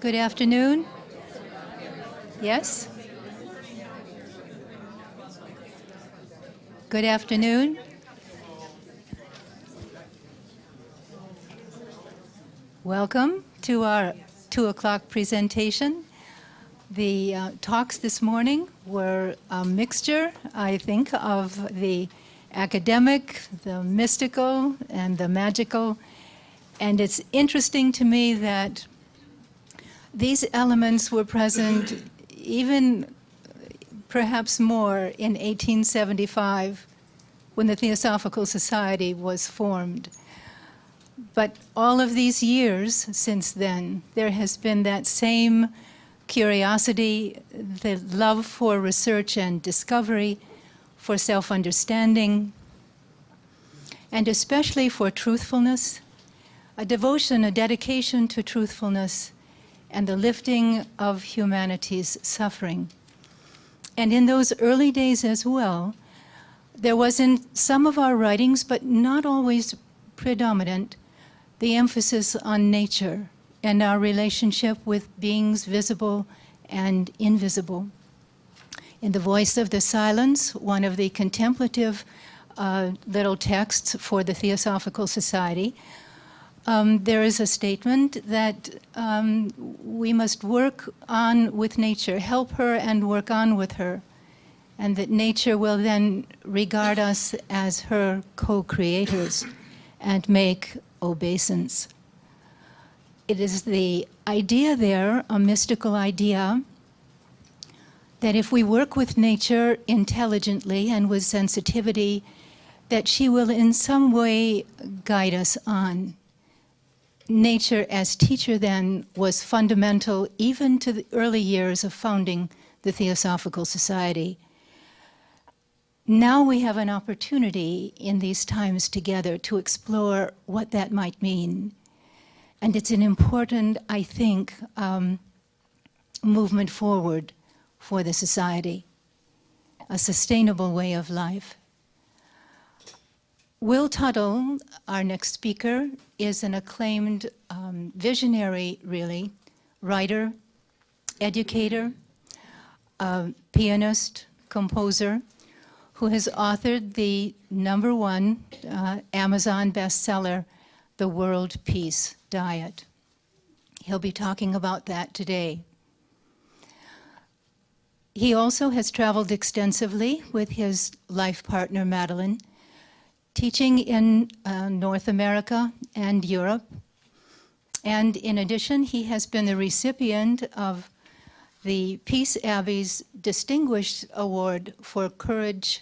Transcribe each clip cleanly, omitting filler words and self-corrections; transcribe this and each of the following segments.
Good afternoon. Yes? Good afternoon. Welcome to our 2 o'clock presentation. The talks this morning were a mixture, I think, of the academic, the mystical, and the magical. And it's interesting to me that these elements were present even perhaps more in 1875 when the Theosophical Society was formed. But all of these years since then, there has been that same curiosity, the love for research and discovery, for self-understanding, and especially for truthfulness, a devotion, a dedication to truthfulness, and the lifting of humanity's suffering. And in those early days as well, there was in some of our writings, but not always predominant, the emphasis on nature and our relationship with beings visible and invisible. In The Voice of the Silence, one of the contemplative little texts for the Theosophical Society, there is a statement that we must work on with nature, help her and work on with her, and that nature will then regard us as her co-creators and make obeisance. It is the idea there, a mystical idea, that if we work with nature intelligently and with sensitivity, that she will in some way guide us on. Nature as teacher then was fundamental even to the early years of founding the Theosophical Society. Now we have an opportunity in these times together to explore what that might mean. And it's an important, I think, movement forward for the society, a sustainable way of life. Will Tuttle, our next speaker, is an acclaimed visionary, really, writer, educator, pianist, composer, who has authored the #1 Amazon bestseller, The World Peace Diet. He'll be talking about that today. He also has traveled extensively with his life partner, Madeline, teaching in North America and Europe. And in addition, he has been the recipient of the Peace Abbey's Distinguished Award for Courage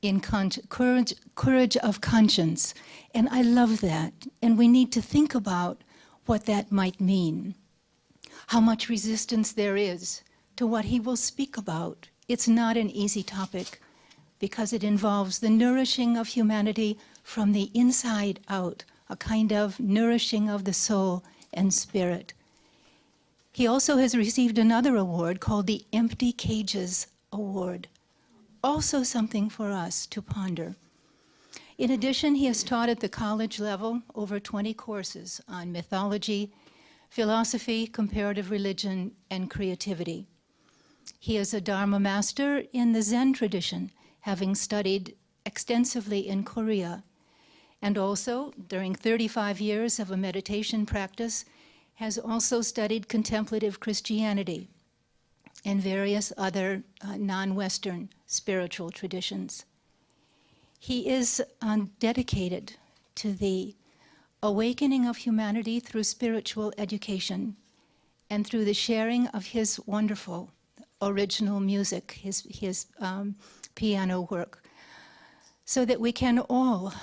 of Conscience. And I love that. And we need to think about what that might mean, how much resistance there is to what he will speak about. It's not an easy topic, because it involves the nourishing of humanity from the inside out, a kind of nourishing of the soul and spirit. He also has received another award called the Empty Cages Award, also something for us to ponder. In addition, he has taught at the college level over 20 courses on mythology, philosophy, comparative religion, and creativity. He is a Dharma master in the Zen tradition, having studied extensively in Korea, and also, during 35 years of a meditation practice, has also studied contemplative Christianity and various other non-Western spiritual traditions. He is dedicated to the awakening of humanity through spiritual education and through the sharing of his wonderful original music, his piano work, so that we can all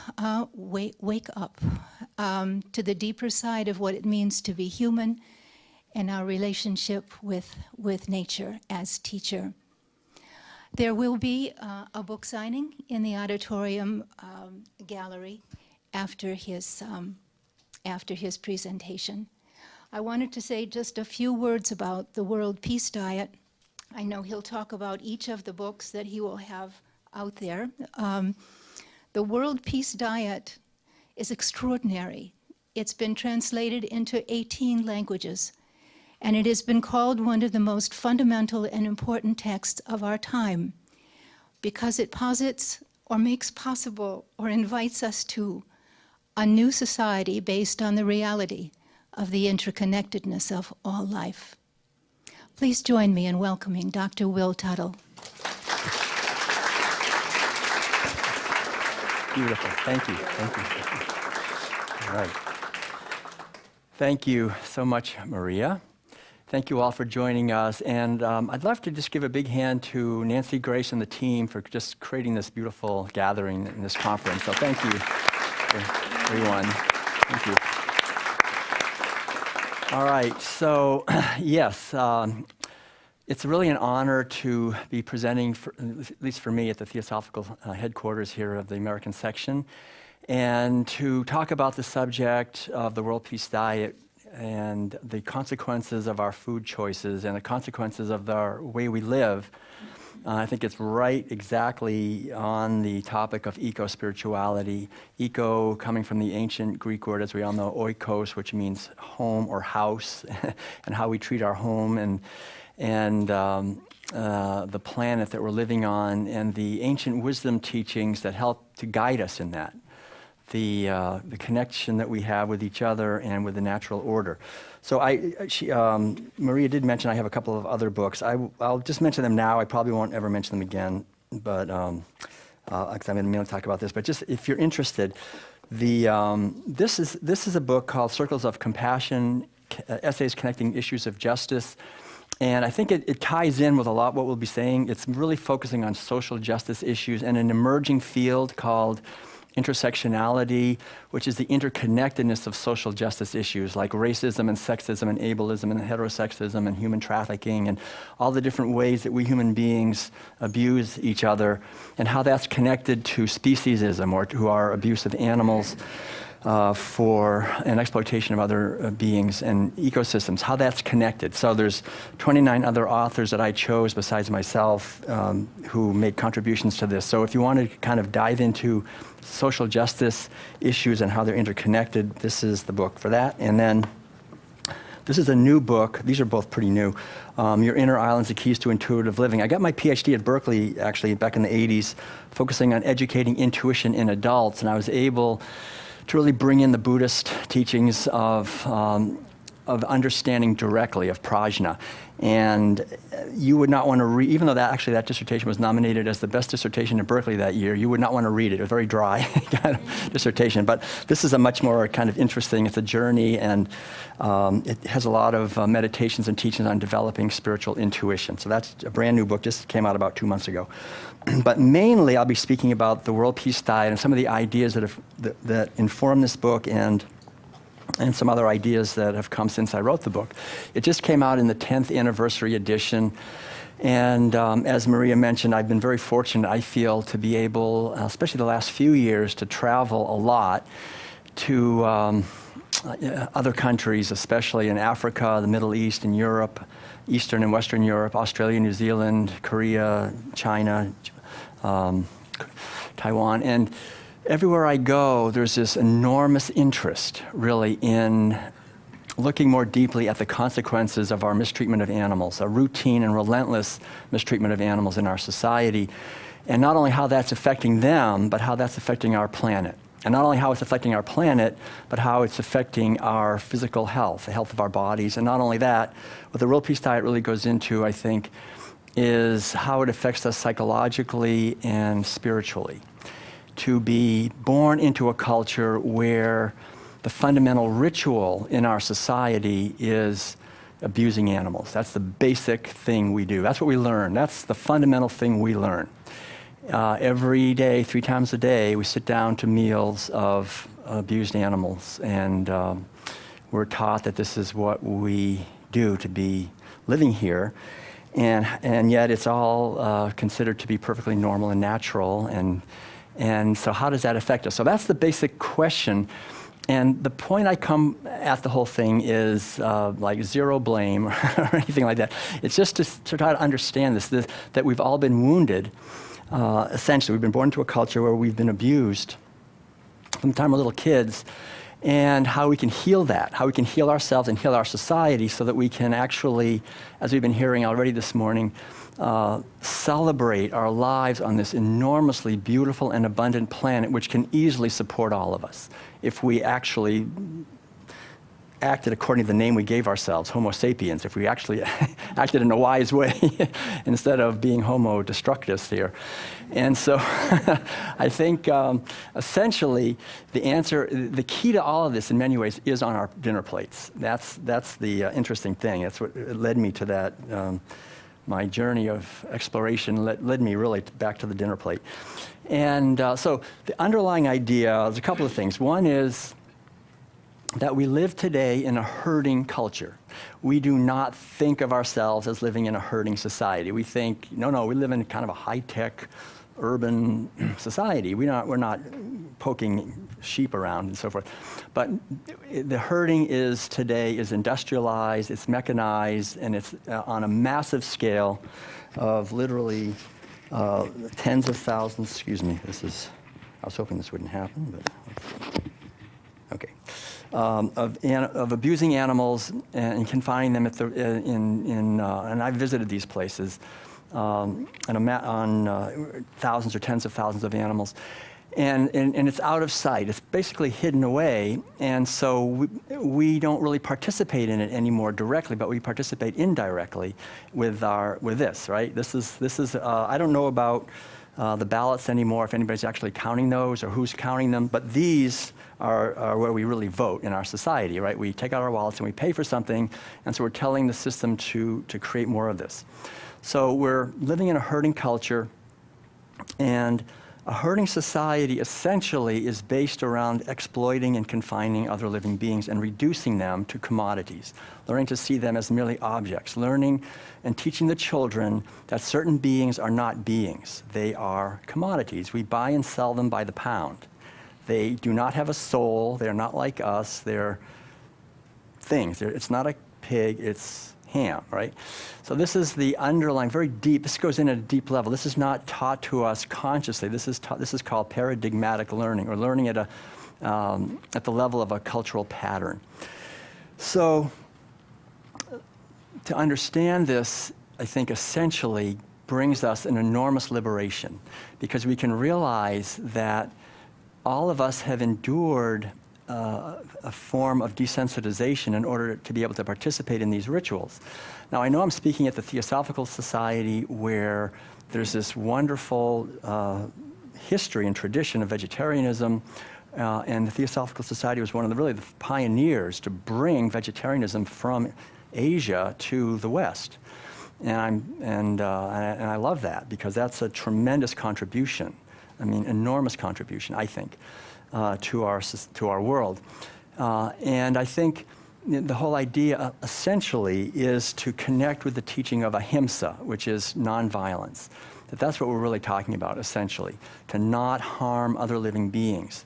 wake up to the deeper side of what it means to be human and our relationship with nature as teacher. There will be a book signing in the auditorium gallery after his presentation. I wanted to say just a few words about the World Peace Diet. I know he'll talk about each of the books that he will have out there. The World Peace Diet is extraordinary. It's been translated into 18 languages, and it has been called one of the most fundamental and important texts of our time because it posits or makes possible or invites us to a new society based on the reality of the interconnectedness of all life. Please join me in welcoming Dr. Will Tuttle. Beautiful. Thank you. Thank you. All right. Thank you so much, Maria. Thank you all for joining us. And I'd love to just give a big hand to Nancy, Grace, and the team for just creating this beautiful gathering in this conference. So thank you, everyone. Thank you. All right. So, yes. It's really an honor to be presenting, at least for me, at the Theosophical headquarters here of the American section, and to talk about the subject of the World Peace Diet and the consequences of our food choices and the consequences of our way we live. I think it's right exactly on the topic of eco-spirituality. Eco coming from the ancient Greek word, as we all know, oikos, which means home or house, and how we treat our home and the planet that we're living on, and the ancient wisdom teachings that help to guide us in that, the connection that we have with each other and with the natural order. So Maria did mention I have a couple of other books. I'll just mention them now. I probably won't ever mention them again, but because I'm going to talk about this. But just if you're interested, this is a book called Circles of Compassion, Essays Connecting Issues of Justice. And I think it ties in with a lot what we'll be saying. It's really focusing on social justice issues and an emerging field called intersectionality, which is the interconnectedness of social justice issues like racism and sexism and ableism and heterosexism and human trafficking and all the different ways that we human beings abuse each other and how that's connected to speciesism or to our abuse of animals for an exploitation of other beings and ecosystems, how that's connected. So there's 29 other authors that I chose besides myself who made contributions to this. So if you want to kind of dive into social justice issues and how they're interconnected, this is the book for that. And then this is a new book. These are both pretty new. Your Inner Islands, The Keys to Intuitive Living. I got my Ph.D. at Berkeley, actually, back in the 80s, focusing on educating intuition in adults. And I was able to really bring in the Buddhist teachings of understanding directly of prajna. And you would not want to read, even though that dissertation was nominated as the best dissertation in Berkeley that year, you would not want to read it. It was a very dry kind of dissertation. But this is a much more kind of interesting, it's a journey, and it has a lot of meditations and teachings on developing spiritual intuition. So that's a brand new book, just came out about 2 months ago. But mainly I'll be speaking about the World Peace Diet and some of the ideas that inform this book and some other ideas that have come since I wrote the book. It just came out in the 10th anniversary edition. And as Maria mentioned, I've been very fortunate, I feel, to be able, especially the last few years, to travel a lot to other countries, especially in Africa, the Middle East, and Europe, Eastern and Western Europe, Australia, New Zealand, Korea, China, Taiwan. And everywhere I go, there's this enormous interest, really, in looking more deeply at the consequences of our mistreatment of animals, a routine and relentless mistreatment of animals in our society, and not only how that's affecting them, but how that's affecting our planet. And not only how it's affecting our planet, but how it's affecting our physical health, the health of our bodies. And not only that, what the World Peace Diet really goes into, I think, is how it affects us psychologically and spiritually. To be born into a culture where the fundamental ritual in our society is abusing animals. That's the basic thing we do. That's what we learn. That's the fundamental thing we learn. Every day, 3 times a day, we sit down to meals of abused animals, and we're taught that this is what we do to be living here, and yet it's all considered to be perfectly normal and natural, and so how does that affect us? So that's the basic question. And the point I come at the whole thing is like zero blame or anything like that. It's just to try to understand this, that we've all been wounded. Essentially, we've been born into a culture where we've been abused from the time we're little kids. and how we can heal that, how we can heal ourselves and heal our society so that we can actually, as we've been hearing already this morning, celebrate our lives on this enormously beautiful and abundant planet, which can easily support all of us if we actually acted according to the name we gave ourselves, Homo sapiens, if we actually acted in a wise way instead of being Homo destructus here. And so I think essentially the answer, the key to all of this in many ways is on our dinner plates. That's the interesting thing. That's what led me to that. My journey of exploration led me really back to the dinner plate. And so the underlying idea is a couple of things. One is that we live today in a herding culture. We do not think of ourselves as living in a herding society. We think, no, we live in kind of a high-tech, urban society. We're not poking sheep around and so forth. But the herding today is industrialized, it's mechanized, and it's on a massive scale of literally tens of thousands. Excuse me, I was hoping this wouldn't happen, but okay. Of abusing animals and confining them and I've visited these places on thousands or tens of thousands of animals, and it's out of sight. It's basically hidden away, and so we don't really participate in it anymore directly, but we participate indirectly with this, right? This is I don't know about the ballots anymore, if anybody's actually counting those or who's counting them, but these are where we really vote in our society, right? We take out our wallets and we pay for something, and so we're telling the system to create more of this. So we're living in a herding culture, and a herding society essentially is based around exploiting and confining other living beings and reducing them to commodities, learning to see them as merely objects, learning and teaching the children that certain beings are not beings. They are commodities. We buy and sell them by the pound. They do not have a soul. They're not like us. They're things. It's not a pig. It's ham, right? So this is the underlying, very deep, this goes in at a deep level. This is not taught to us consciously. This is called paradigmatic learning, or learning at the level of a cultural pattern. So to understand this, I think essentially brings us an enormous liberation, because we can realize that all of us have endured a form of desensitization in order to be able to participate in these rituals. Now, I know I'm speaking at the Theosophical Society, where there's this wonderful history and tradition of vegetarianism, and the Theosophical Society was one of the pioneers to bring vegetarianism from Asia to the West. And I love that, because that's a tremendous contribution. I mean, enormous contribution, I think, to our world. And I think the whole idea essentially is to connect with the teaching of ahimsa, which is nonviolence. That's what we're really talking about, essentially, to not harm other living beings.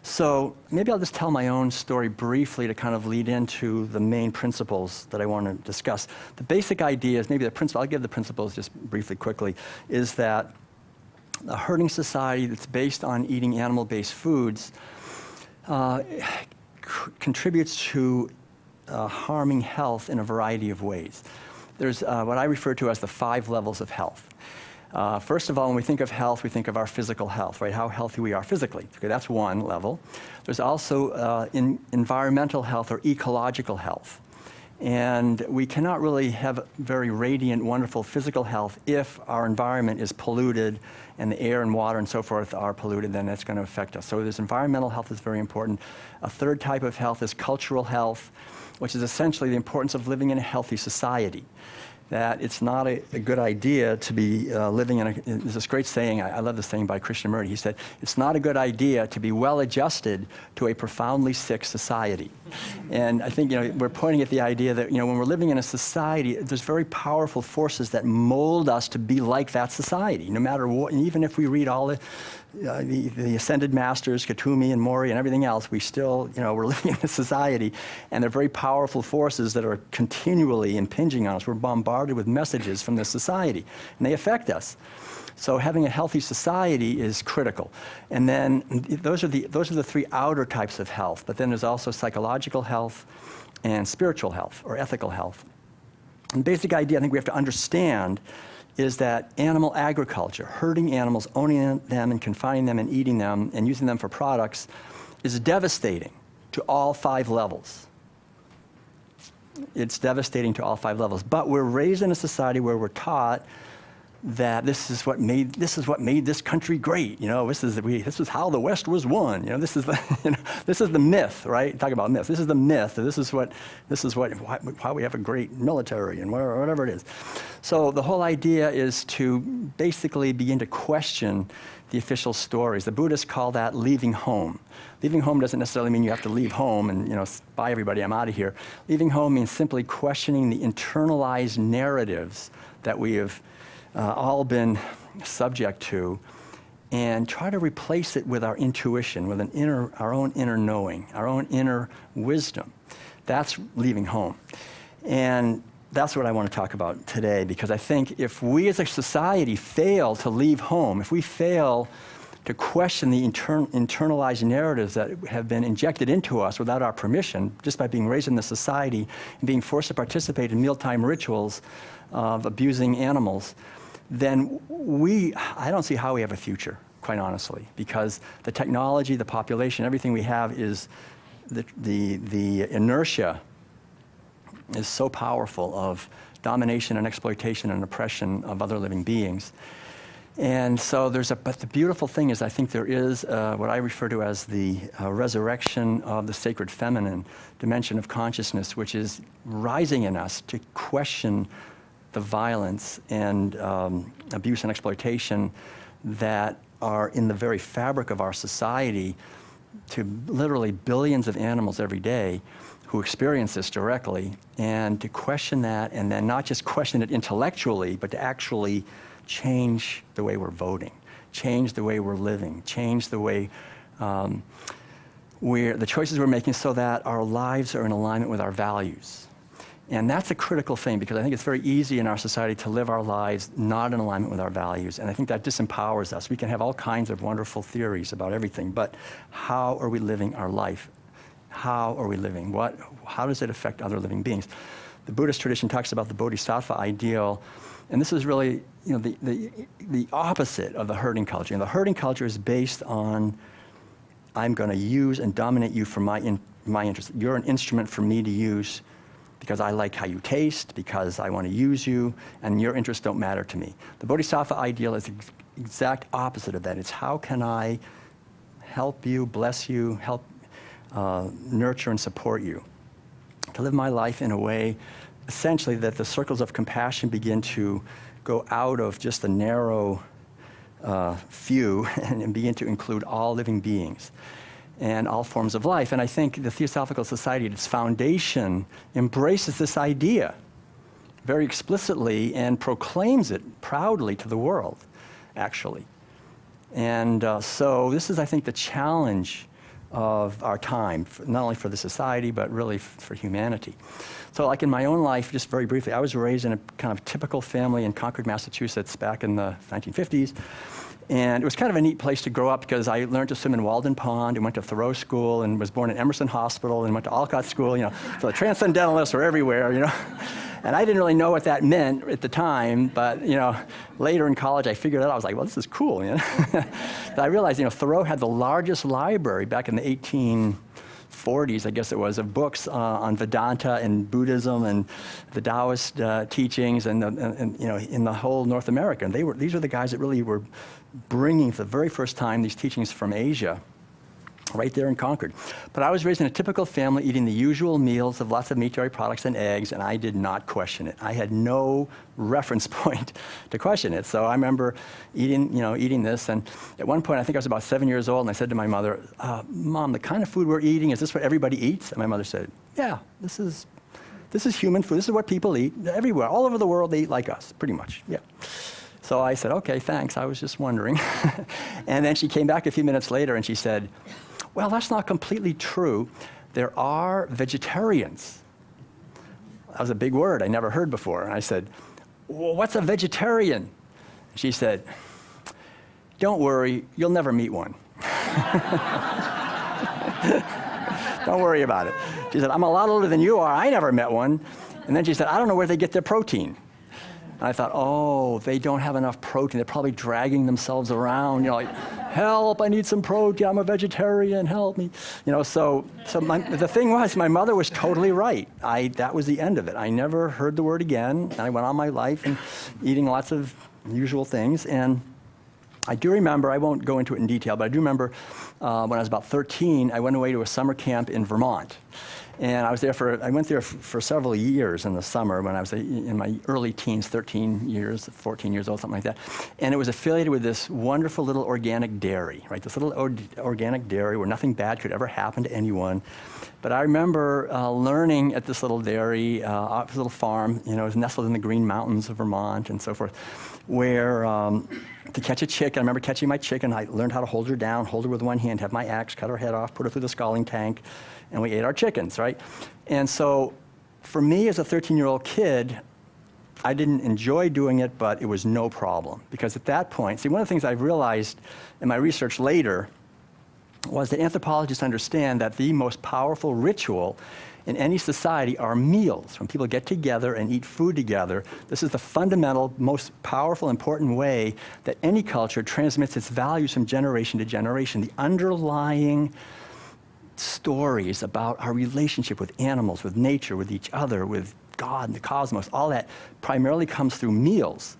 So maybe I'll just tell my own story briefly to kind of lead into the main principles that I want to discuss. The basic idea is, I'll give the principles just briefly, quickly, is that a herding society that's based on eating animal-based foods contributes to harming health in a variety of ways. There's what I refer to as the 5 levels of health. First of all, when we think of health, we think of our physical health, right? How healthy we are physically. Okay, that's one level. There's also environmental health or ecological health. And we cannot really have very radiant, wonderful physical health if our environment is polluted and the air and water and so forth are polluted. Then that's going to affect us. So there's environmental health that's very important. A third type of health is cultural health, which is essentially the importance of living in a healthy society. That it's not a good idea to be living in there's this great saying, I love this saying by Krishnamurti. He said, it's not a good idea to be well-adjusted to a profoundly sick society. And I think, we're pointing at the idea that, when we're living in a society, there's very powerful forces that mold us to be like that society, no matter what. And even if we read all the the ascended masters, Katumi and Mori and everything else, we still, we're living in a society, and they're very powerful forces that are continually impinging on us. We're bombarded with messages from this society, and they affect us. So having a healthy society is critical. And then those are the three outer types of health, but then there's also psychological health and spiritual health, or ethical health. And the basic idea I think we have to understand is that animal agriculture, herding animals, owning them and confining them and eating them and using them for products, is devastating to all 5 levels. It's devastating to all 5 levels. But we're raised in a society where we're taught that this is what made this country great. This is how the West was won. This is the myth, right? Talk about myths. This is the myth. This is why we have a great military and whatever it is. So the whole idea is to basically begin to question the official stories. The Buddhists call that leaving home. Leaving home doesn't necessarily mean you have to leave home and bye everybody, I'm out of here. Leaving home means simply questioning the internalized narratives that we have all been subject to, and try to replace it with our intuition, with our own inner knowing, our own inner wisdom. That's leaving home. And that's what I want to talk about today, because I think if we as a society fail to leave home, if we fail to question the internalized narratives that have been injected into us without our permission, just by being raised in the society and being forced to participate in mealtime rituals of abusing animals, then I don't see how we have a future, quite honestly, because the technology, the population, everything we have is, the inertia is so powerful of domination and exploitation and oppression of other living beings. And so but the beautiful thing is I think there is what I refer to as the resurrection of the sacred feminine dimension of consciousness, which is rising in us to question the violence and abuse and exploitation that are in the very fabric of our society, to literally billions of animals every day who experience this directly, and to question that, and then not just question it intellectually, but to actually change the way we're voting, change the way we're living, change the way the choices we're making, so that our lives are in alignment with our values. And that's a critical thing, because I think it's very easy in our society to live our lives not in alignment with our values. And I think that disempowers us. We can have all kinds of wonderful theories about everything, but how are we living our life? How are we living? How does it affect other living beings? The Buddhist tradition talks about the bodhisattva ideal, and this is really the opposite of the herding culture. And the herding culture is based on, I'm going to use and dominate you for my interest. You're an instrument for me to use because I like how you taste, because I want to use you, and your interests don't matter to me. The bodhisattva ideal is the exact opposite of that. It's how can I help you, bless you, help nurture and support you, to live my life in a way, essentially, that the circles of compassion begin to go out of just the narrow few and begin to include all living beings and all forms of life. And I think the Theosophical Society, at its foundation, embraces this idea very explicitly and proclaims it proudly to the world, actually. And so this is, I think, the challenge of our time, not only for the society, but really for humanity. So like in my own life, just very briefly, I was raised in a kind of typical family in Concord, Massachusetts back in the 1950s. And it was kind of a neat place to grow up, because I learned to swim in Walden Pond and went to Thoreau School and was born in Emerson Hospital and went to Alcott School, So the transcendentalists were everywhere, And I didn't really know what that meant at the time, but, later in college I figured out, I was like, well, this is cool, But I realized, Thoreau had the largest library back in the 1840s, I guess it was, of books on Vedanta and Buddhism and the Taoist teachings and in the whole North America. And these were the guys that really were bringing for the very first time these teachings from Asia, right there in Concord. But I was raised in a typical family, eating the usual meals of lots of meat, dairy products, and eggs, and I did not question it. I had no reference point to question it. So I remember eating this, and at one point, I think I was about 7 years old, and I said to my mother, Mom, the kind of food we're eating, is this what everybody eats? And my mother said, yeah, this is human food. This is what people eat everywhere. All over the world, they eat like us, pretty much, yeah. So I said, okay, thanks, I was just wondering. And then she came back a few minutes later and she said, well, that's not completely true. There are vegetarians. That was a big word I never heard before. And I said, well, what's a vegetarian? She said, don't worry, you'll never meet one. Don't worry about it. She said, I'm a lot older than you are. I never met one. And then she said, I don't know where they get their protein. And I thought, oh, they don't have enough protein. They're probably dragging themselves around, like, help, I need some protein. I'm a vegetarian, help me. So the thing was, my mother was totally right. That was the end of it. I never heard the word again. And I went on my life and eating lots of usual things. And I do remember, I won't go into it in detail, but I do remember when I was about 13, I went away to a summer camp in Vermont. And I went there for several years in the summer when I was in my early teens, 13 years, 14 years old, something like that. And it was affiliated with this wonderful little organic dairy, right? This little organic dairy where nothing bad could ever happen to anyone. But I remember learning at this little dairy, this little farm, it was nestled in the Green Mountains of Vermont and so forth, where to catch a chicken, I remember catching my chicken, I learned how to hold her down, hold her with one hand, have my axe, cut her head off, put her through the scalding tank, and we ate our chickens, right? And so for me as a 13-year-old kid, I didn't enjoy doing it, but it was no problem. Because at that point, see, one of the things I've realized in my research later was that anthropologists understand that the most powerful ritual in any society are meals. When people get together and eat food together, this is the fundamental, most powerful, important way that any culture transmits its values from generation to generation. The underlying stories about our relationship with animals, with nature, with each other, with God and the cosmos, all that primarily comes through meals.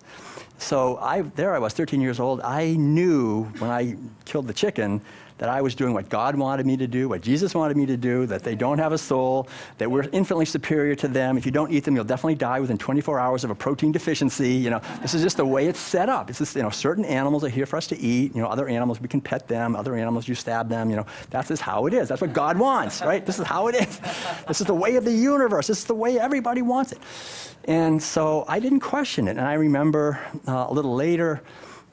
So there I was, 13 years old. I knew when I killed the chicken that I was doing what God wanted me to do, what Jesus wanted me to do, that they don't have a soul, that we're infinitely superior to them. If you don't eat them, you'll definitely die within 24 hours of a protein deficiency. This is just the way it's set up. It's just, certain animals are here for us to eat. Other animals, we can pet them. Other animals, you stab them. That's just how it is. That's what God wants, right? This is how it is. This is the way of the universe. This is the way everybody wants it. And so I didn't question it. And I remember a little later,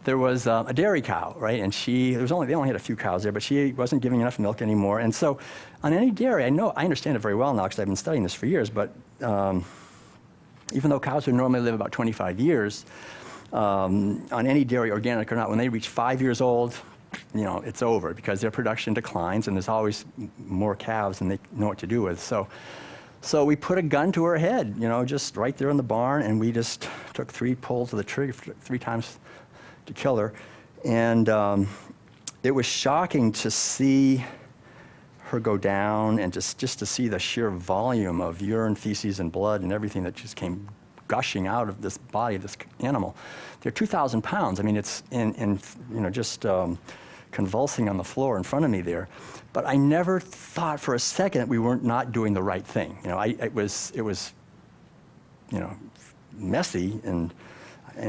there was a dairy cow, right? And they only had a few cows there, but she wasn't giving enough milk anymore. And so on any dairy, I understand it very well now because I've been studying this for years, but even though cows would normally live about 25 years, on any dairy, organic or not, when they reach 5 years old, it's over because their production declines and there's always more calves than they know what to do with. So we put a gun to her head, just right there in the barn, and we just took 3 pulls of the trigger 3 times to kill her. And it was shocking to see her go down and just to see the sheer volume of urine, feces, and blood and everything that just came gushing out of this body of this animal. They're 2,000 pounds. I mean, it's just convulsing on the floor in front of me there. But I never thought for a second we weren't not doing the right thing. It was messy and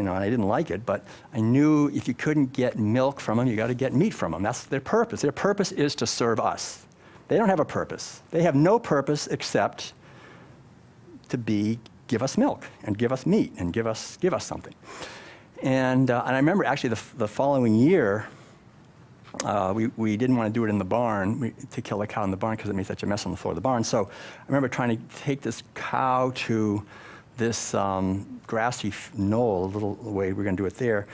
I didn't like it, but I knew if you couldn't get milk from them, you got to get meat from them. That's their purpose. Their purpose is to serve us. They don't have a purpose. They have no purpose except to give us milk and give us meat and give us something. And I remember actually the following year, we didn't want to do it in the barn, to kill the cow in the barn because it made such a mess on the floor of the barn. So I remember trying to take this cow to this grassy knoll, a little way we're going to do it there.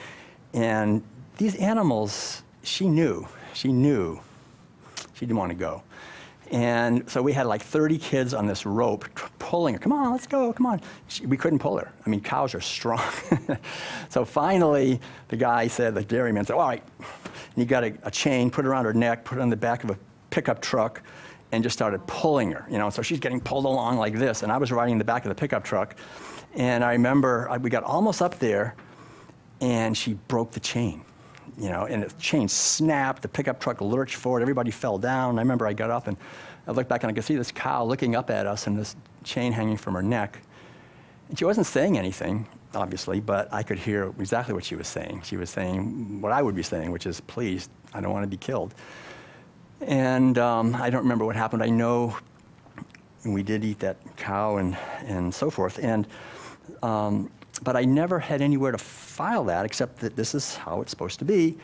And these animals, she knew she didn't want to go. And so we had like 30 kids on this rope pulling her. Come on, let's go, come on. We couldn't pull her. I mean, cows are strong. So finally, the dairyman said, all right. And he got a chain, put it around her neck, put it on the back of a pickup truck, and just started pulling her. So she's getting pulled along like this. And I was riding in the back of the pickup truck. And I remember we got almost up there, and she broke the chain. And the chain snapped, the pickup truck lurched forward, everybody fell down. I remember I got up and I looked back and I could see this cow looking up at us and this chain hanging from her neck. And she wasn't saying anything, obviously, but I could hear exactly what she was saying. She was saying what I would be saying, which is, please, I don't want to be killed. And I don't remember what happened. I know we did eat that cow and so forth. And but I never had anywhere to file that except that this is how it's supposed to be.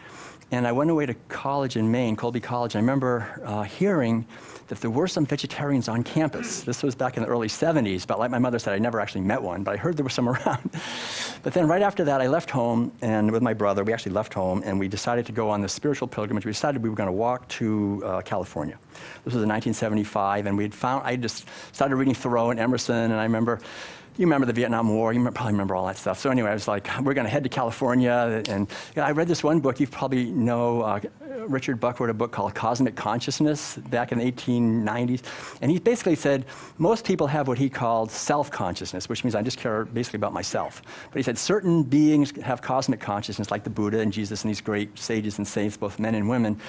And I went away to college in Maine, Colby College, and I remember hearing that there were some vegetarians on campus. This was back in the early 70s, but like my mother said, I never actually met one, but I heard there were some around. But then right after that, I left home, and with my brother, we actually left home, and we decided to go on this spiritual pilgrimage. We decided we were going to walk to California. This was in 1975, and I just started reading Thoreau and Emerson, and I remember, you remember the Vietnam War, probably remember all that stuff. So anyway, I was like, we're going to head to California. And I read this one book, you probably know, Richard Buck wrote a book called Cosmic Consciousness back in the 1890s. And he basically said, most people have what he called self-consciousness, which means I just care basically about myself. But he said certain beings have cosmic consciousness, like the Buddha and Jesus and these great sages and saints, both men and women.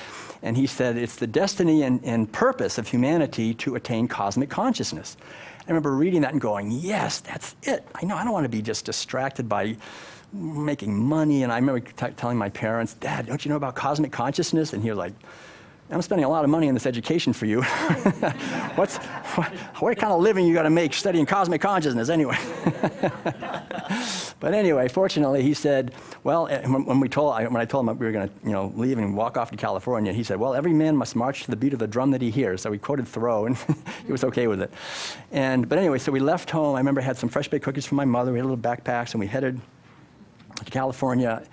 And he said it's the destiny and purpose of humanity to attain cosmic consciousness. I remember reading that and going, yes, that's it. I know I don't want to be just distracted by making money. And I remember telling my parents, Dad, don't you know about cosmic consciousness? And he was like, I'm spending a lot of money on this education for you. what kind of living you got to make studying cosmic consciousness anyway? But anyway, fortunately, he said, well, when I told him we were going to leave and walk off to California, he said, well, every man must march to the beat of the drum that he hears. So we quoted Thoreau, and he was okay with it. But anyway, so we left home. I remember I had some fresh baked cookies from my mother. We had little backpacks, and we headed to California.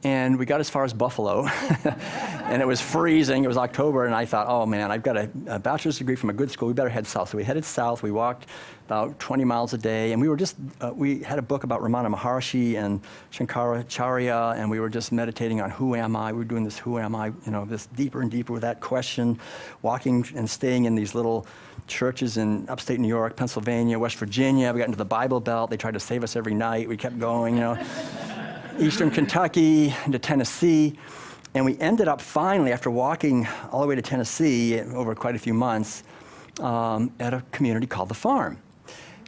And we got as far as Buffalo, and it was freezing. It was October, and I thought, oh man, I've got a bachelor's degree from a good school. We better head south. So we headed south. We walked about 20 miles a day, and we had a book about Ramana Maharshi and Shankaracharya, and we were just meditating on who am I. We were doing this who am I, this deeper and deeper with that question, walking and staying in these little churches in upstate New York, Pennsylvania, West Virginia. We got into the Bible Belt. They tried to save us every night. We kept going, Eastern Kentucky into Tennessee, and we ended up finally, after walking all the way to Tennessee over quite a few months, at a community called The Farm.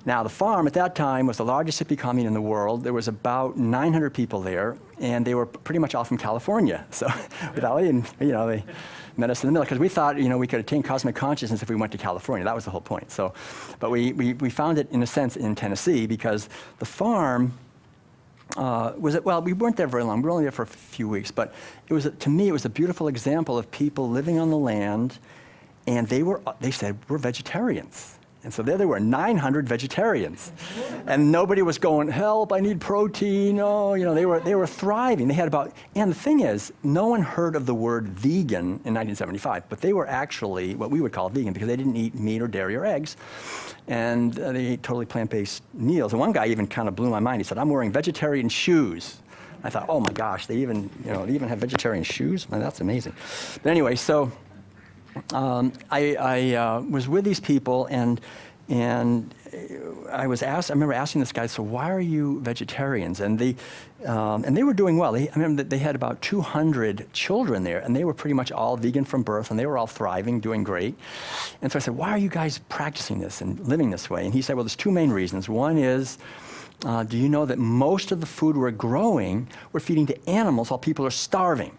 Now, The Farm at that time was the largest hippie commune in the world. There was about 900 people there, and they were pretty much all from California. So they met us in the middle, because we thought, we could attain cosmic consciousness if we went to California. That was the whole point. So, but we found it, in a sense, in Tennessee, because The Farm we weren't there very long. We were only there for a few weeks, but to me, it was a beautiful example of people living on the land, and they said, we're vegetarians. And so there were 900 vegetarians, and nobody was going, help, I need protein. No, they were thriving. And the thing is, no one heard of the word vegan in 1975, but they were actually what we would call vegan, because they didn't eat meat or dairy or eggs. And they ate totally plant-based meals. And one guy even kind of blew my mind. He said, I'm wearing vegetarian shoes. I thought, oh my gosh, they even have vegetarian shoes? Man, that's amazing. But anyway, so I was with these people, and I remember asking this guy, so why are you vegetarians? And they were doing well. I remember that they had about 200 children there, and they were pretty much all vegan from birth, and they were all thriving, doing great. And so I said, why are you guys practicing this and living this way? And he said, well, there's two main reasons. One is, do you know that most of the food we're growing, we're feeding to animals while people are starving?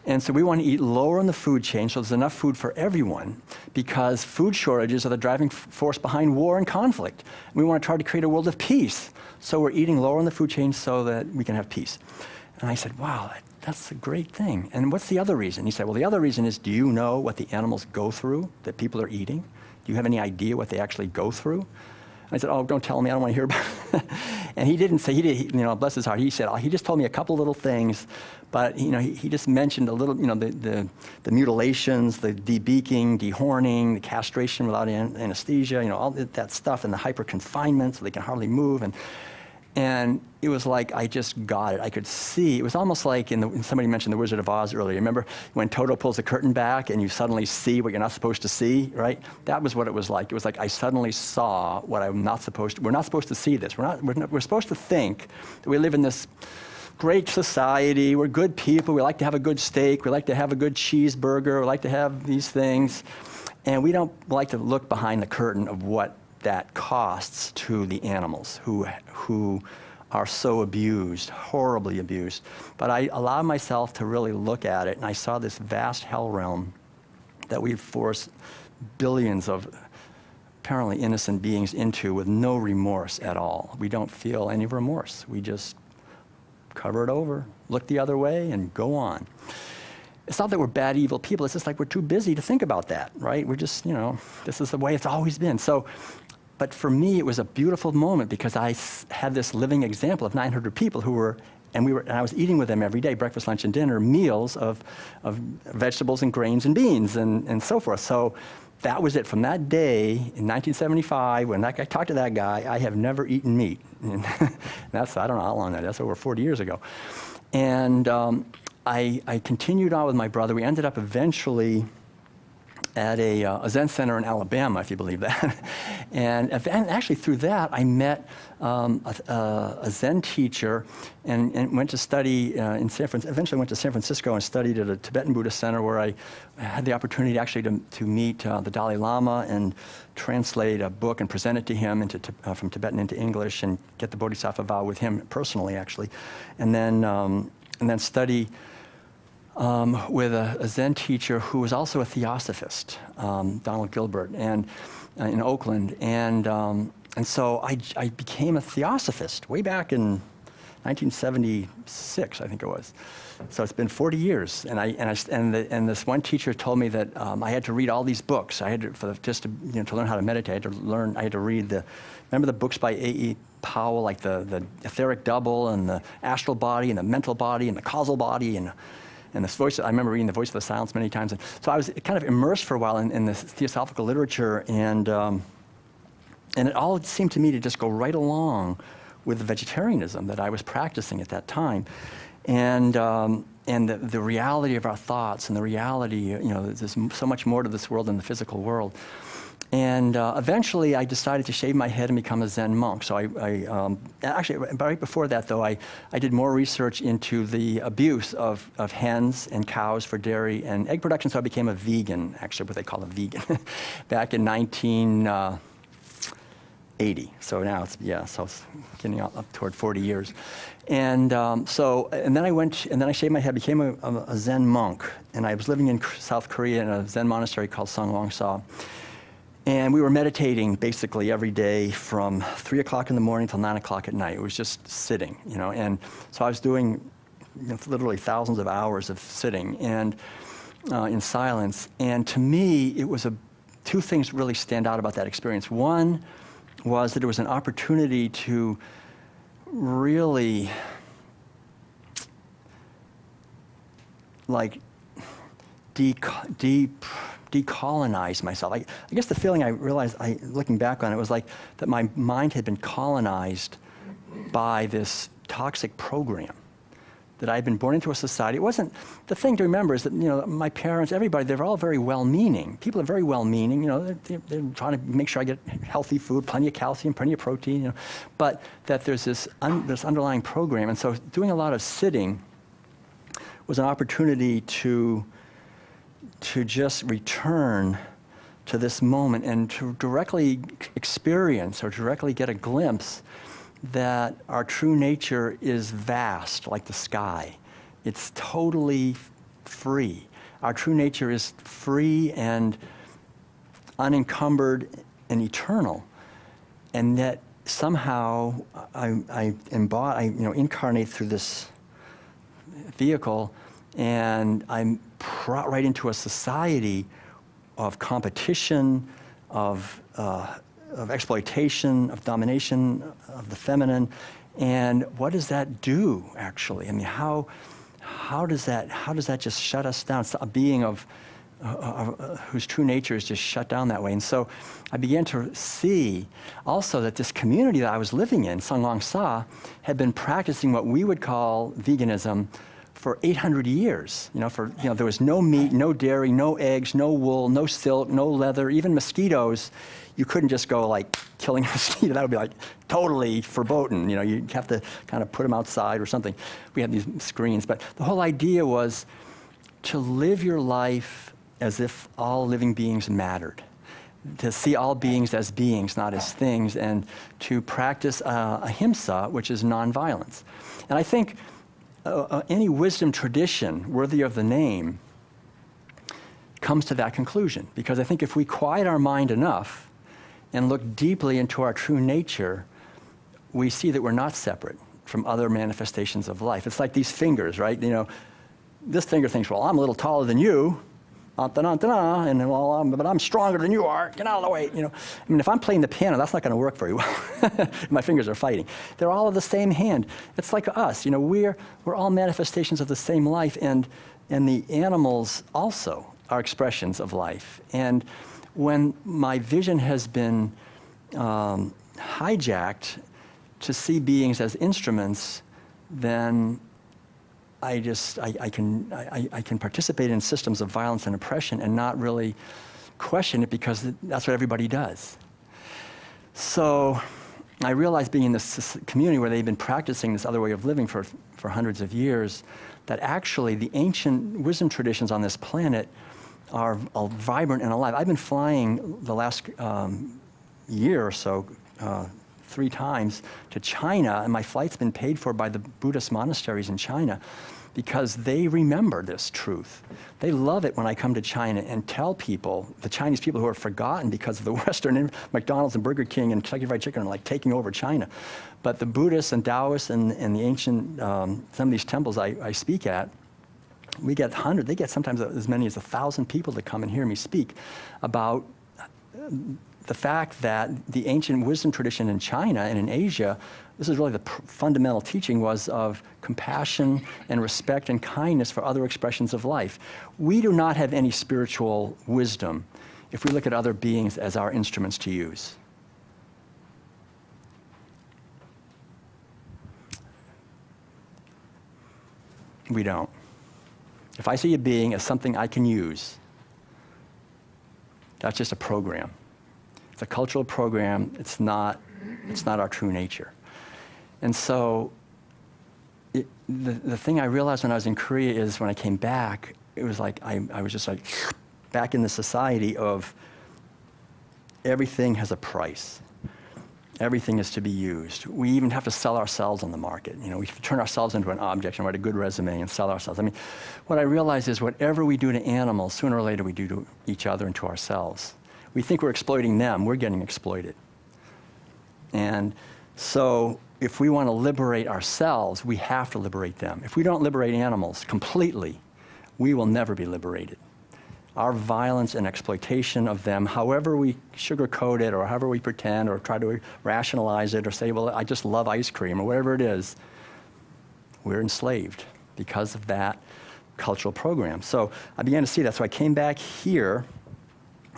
And so we want to eat lower in the food chain so there's enough food for everyone, because food shortages are the driving force behind war and conflict. We want to try to create a world of peace. So we're eating lower in the food chain so that we can have peace. And I said, wow, that's a great thing. And what's the other reason? He said, well, the other reason is, do you know what the animals go through that people are eating? Do you have any idea what they actually go through? I said, oh, don't tell me, I don't want to hear about it. And he didn't say, bless his heart, he said, he just told me a couple little things, but he just mentioned a little, the mutilations, the debeaking, dehorning, the castration without anesthesia, all that stuff, and the hyper-confinement so they can hardly move. And it was like I just got it. I could see. It was almost like somebody mentioned The Wizard of Oz earlier. Remember when Toto pulls the curtain back and you suddenly see what you're not supposed to see, right? That was what it was like. It was like I suddenly saw what I'm not supposed to. We're not supposed to see this. We're supposed to think that we live in this great society. We're good people. We like to have a good steak. We like to have a good cheeseburger. We like to have these things. And we don't like to look behind the curtain of what that costs to the animals who are so abused, horribly abused. But I allowed myself to really look at it, and I saw this vast hell realm that we've forced billions of apparently innocent beings into with no remorse at all. We don't feel any remorse. We just cover it over, look the other way, and go on. It's not that we're bad, evil people. It's just like we're too busy to think about that, right? We're just, this is the way it's always been. So, but for me, it was a beautiful moment because I had this living example of 900 people who were, and I was eating with them every day, breakfast, lunch, and dinner, meals of vegetables and grains and beans and so forth. So that was it. From that day in 1975, when I talked to that guy, I have never eaten meat. And that's, I don't know how long that's over 40 years ago. And I continued on with my brother. We ended up eventually at a Zen center in Alabama, if you believe that. and actually through that, I met a Zen teacher and went to study in San Francisco. Eventually went to San Francisco and studied at a Tibetan Buddhist center where I had the opportunity actually to meet the Dalai Lama and translate a book and present it to him from Tibetan into English and get the Bodhisattva vow with him personally, actually. And then study with a Zen teacher who was also a theosophist, Donald Gilbert, and in Oakland, and so I became a theosophist way back in 1976, I think it was. So it's been 40 years, and this one teacher told me that I had to read all these books. I had to to learn how to meditate. I had to read remember the books by A.E. Powell, like the etheric double and the astral body and the mental body and the causal body and this voice. I remember reading The Voice of the Silence many times. And so I was kind of immersed for a while in this theosophical literature, and it all seemed to me to just go right along with the vegetarianism that I was practicing at that time. And the reality of our thoughts and the reality, there's so much more to this world than the physical world. And eventually I decided to shave my head and become a Zen monk. So actually, right before that though, I did more research into the abuse of hens and cows for dairy and egg production, so I became a vegan, actually what they call a vegan, back in 1980. So now it's getting up toward 40 years. And then I shaved my head, became a Zen monk, and I was living in South Korea in a Zen monastery called Sangwon-sa. And we were meditating basically every day from 3 o'clock in the morning till 9 o'clock at night. It was just sitting, and so I was doing literally thousands of hours of sitting and in silence. And to me, it was two things really stand out about that experience. One was that it was an opportunity to really decolonize myself. I guess the feeling I realized, looking back on it, was like that my mind had been colonized by this toxic program, that I had been born into a society. It wasn't, the thing to remember is that, my parents, everybody, they're all very well-meaning. People are very well-meaning, they're trying to make sure I get healthy food, plenty of calcium, plenty of protein, but that there's this underlying program. And so doing a lot of sitting was an opportunity to just return to this moment and to directly experience or directly get a glimpse that our true nature is vast, like the sky. It's totally free. Our true nature is free and unencumbered and eternal, and that somehow I incarnate through this vehicle, and I'm brought right into a society of competition, of exploitation, of domination of the feminine. And what does that do, actually? I mean, how does that just shut us down? It's a being whose true nature is just shut down that way. And so I began to see also that this community that I was living in, Sangwon-sa, had been practicing what we would call veganism for 800 years. There was no meat, no dairy, no eggs, no wool, no silk, no leather, even mosquitoes. You couldn't just go killing a mosquito. That would be totally verboten. You'd have to kind of put them outside or something. We had these screens, but the whole idea was to live your life as if all living beings mattered, to see all beings as beings, not as things, and to practice ahimsa, which is nonviolence. And I think any wisdom tradition worthy of the name comes to that conclusion, because I think if we quiet our mind enough and look deeply into our true nature, we see that we're not separate from other manifestations of life. It's like these fingers, right? You know, this finger thinks, well, I'm a little taller than you, and well, but I'm stronger than you are. Get out of the way. You know, I mean, if I'm playing the piano, that's not going to work very well. My fingers are fighting. They're all of the same hand. It's like us. You know, we're all manifestations of the same life, and the animals also are expressions of life. And when my vision has been hijacked to see beings as instruments, then I can participate in systems of violence and oppression and not really question it, because that's what everybody does. So I realized, being in this community where they've been practicing this other way of living for hundreds of years, that actually the ancient wisdom traditions on this planet are vibrant and alive. I've been flying the last year or so 3 times to China, and my flight's been paid for by the Buddhist monasteries in China, because they remember this truth. They love it when I come to China and tell people, the Chinese people who are forgotten because of the Western McDonald's and Burger King and Kentucky Fried Chicken are like taking over China. But the Buddhists and Taoists and the ancient, some of these temples I speak at, we get hundreds, they get sometimes as many as 1,000 people to come and hear me speak about the fact that the ancient wisdom tradition in China and in Asia, this is really the fundamental teaching, was of compassion and respect and kindness for other expressions of life. We do not have any spiritual wisdom if we look at other beings as our instruments to use. We don't. If I see a being as something I can use, that's just a program. It's a cultural program. It's not our true nature. And so the thing I realized when I was in Korea is, when I came back, it was like I was just like back in the society of everything has a price. Everything is to be used. We even have to sell ourselves on the market. You know, we turn ourselves into an object and write a good resume and sell ourselves. I mean, what I realized is, whatever we do to animals, sooner or later we do to each other and to ourselves. We think we're exploiting them, we're getting exploited. And so if we want to liberate ourselves, we have to liberate them. If we don't liberate animals completely, we will never be liberated. Our violence and exploitation of them, however we sugarcoat it, or however we pretend, or try to rationalize it, or say, well, I just love ice cream, or whatever it is, we're enslaved because of that cultural program. So I began to see that. So I came back here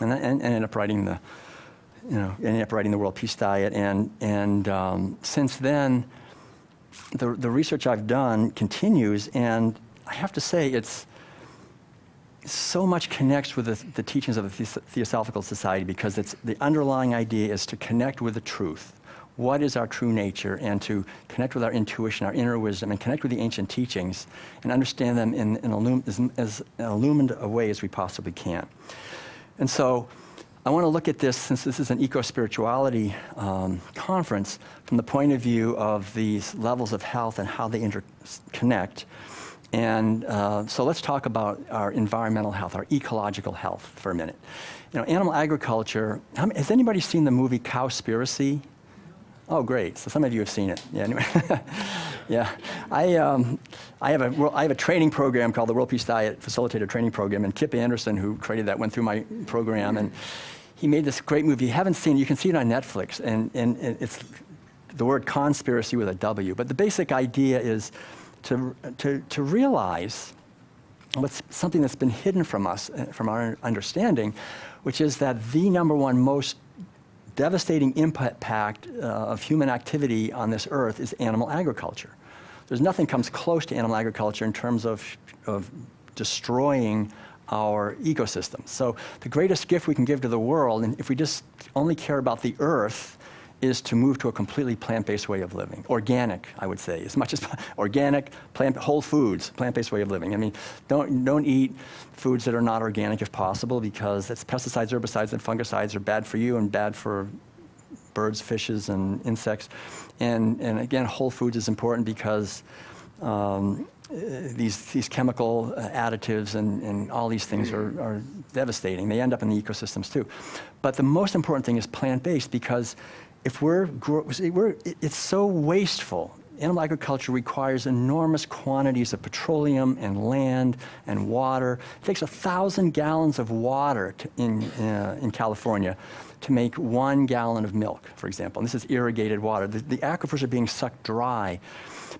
and ended up writing the World Peace Diet. And since then, the research I've done continues, and I have to say it's so much connects with the teachings of the Theosophical Society, because the underlying idea is to connect with the truth. What is our true nature, and to connect with our intuition, our inner wisdom, and connect with the ancient teachings, and understand them in as illumined a way as we possibly can. And so I want to look at this, since this is an eco-spirituality conference, from the point of view of these levels of health and how they interconnect. And so let's talk about our environmental health, our ecological health, for a minute. You know, animal agriculture, has anybody seen the movie Cowspiracy? Oh, great. So some of you have seen it. Yeah, anyway. Yeah. I have a training program called the World Peace Diet Facilitator Training Program, and Kip Anderson, who created that, went through my program, and he made this great movie. If you haven't seen it, you can see it on Netflix, and it's the word conspiracy with a W. But the basic idea is to realize what's something that's been hidden from us, from our understanding, which is that the number one most devastating impact of human activity on this earth is animal agriculture. There's nothing comes close to animal agriculture in terms of destroying our ecosystem. So the greatest gift we can give to the world, and if we just only care about the earth, is to move to a completely plant-based way of living. Organic, I would say, as much as organic, whole foods, plant-based way of living. I mean, don't eat foods that are not organic if possible, because it's pesticides, herbicides, and fungicides are bad for you and bad for birds, fishes, and insects. And again, whole foods is important because these chemical additives and all these things are devastating. They end up in the ecosystems too. But the most important thing is plant-based, because if it's so wasteful. Animal agriculture requires enormous quantities of petroleum and land and water. It takes 1,000 gallons of water in California to make 1 gallon of milk, for example. And this is irrigated water. The aquifers are being sucked dry.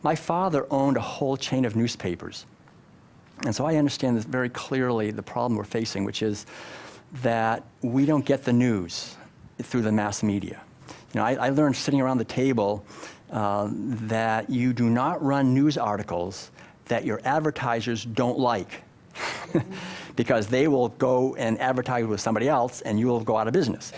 My father owned a whole chain of newspapers. And so I understand this very clearly, the problem we're facing, which is that we don't get the news through the mass media. You know, I learned sitting around the table that you do not run news articles that your advertisers don't like, because they will go and advertise with somebody else and you will go out of business.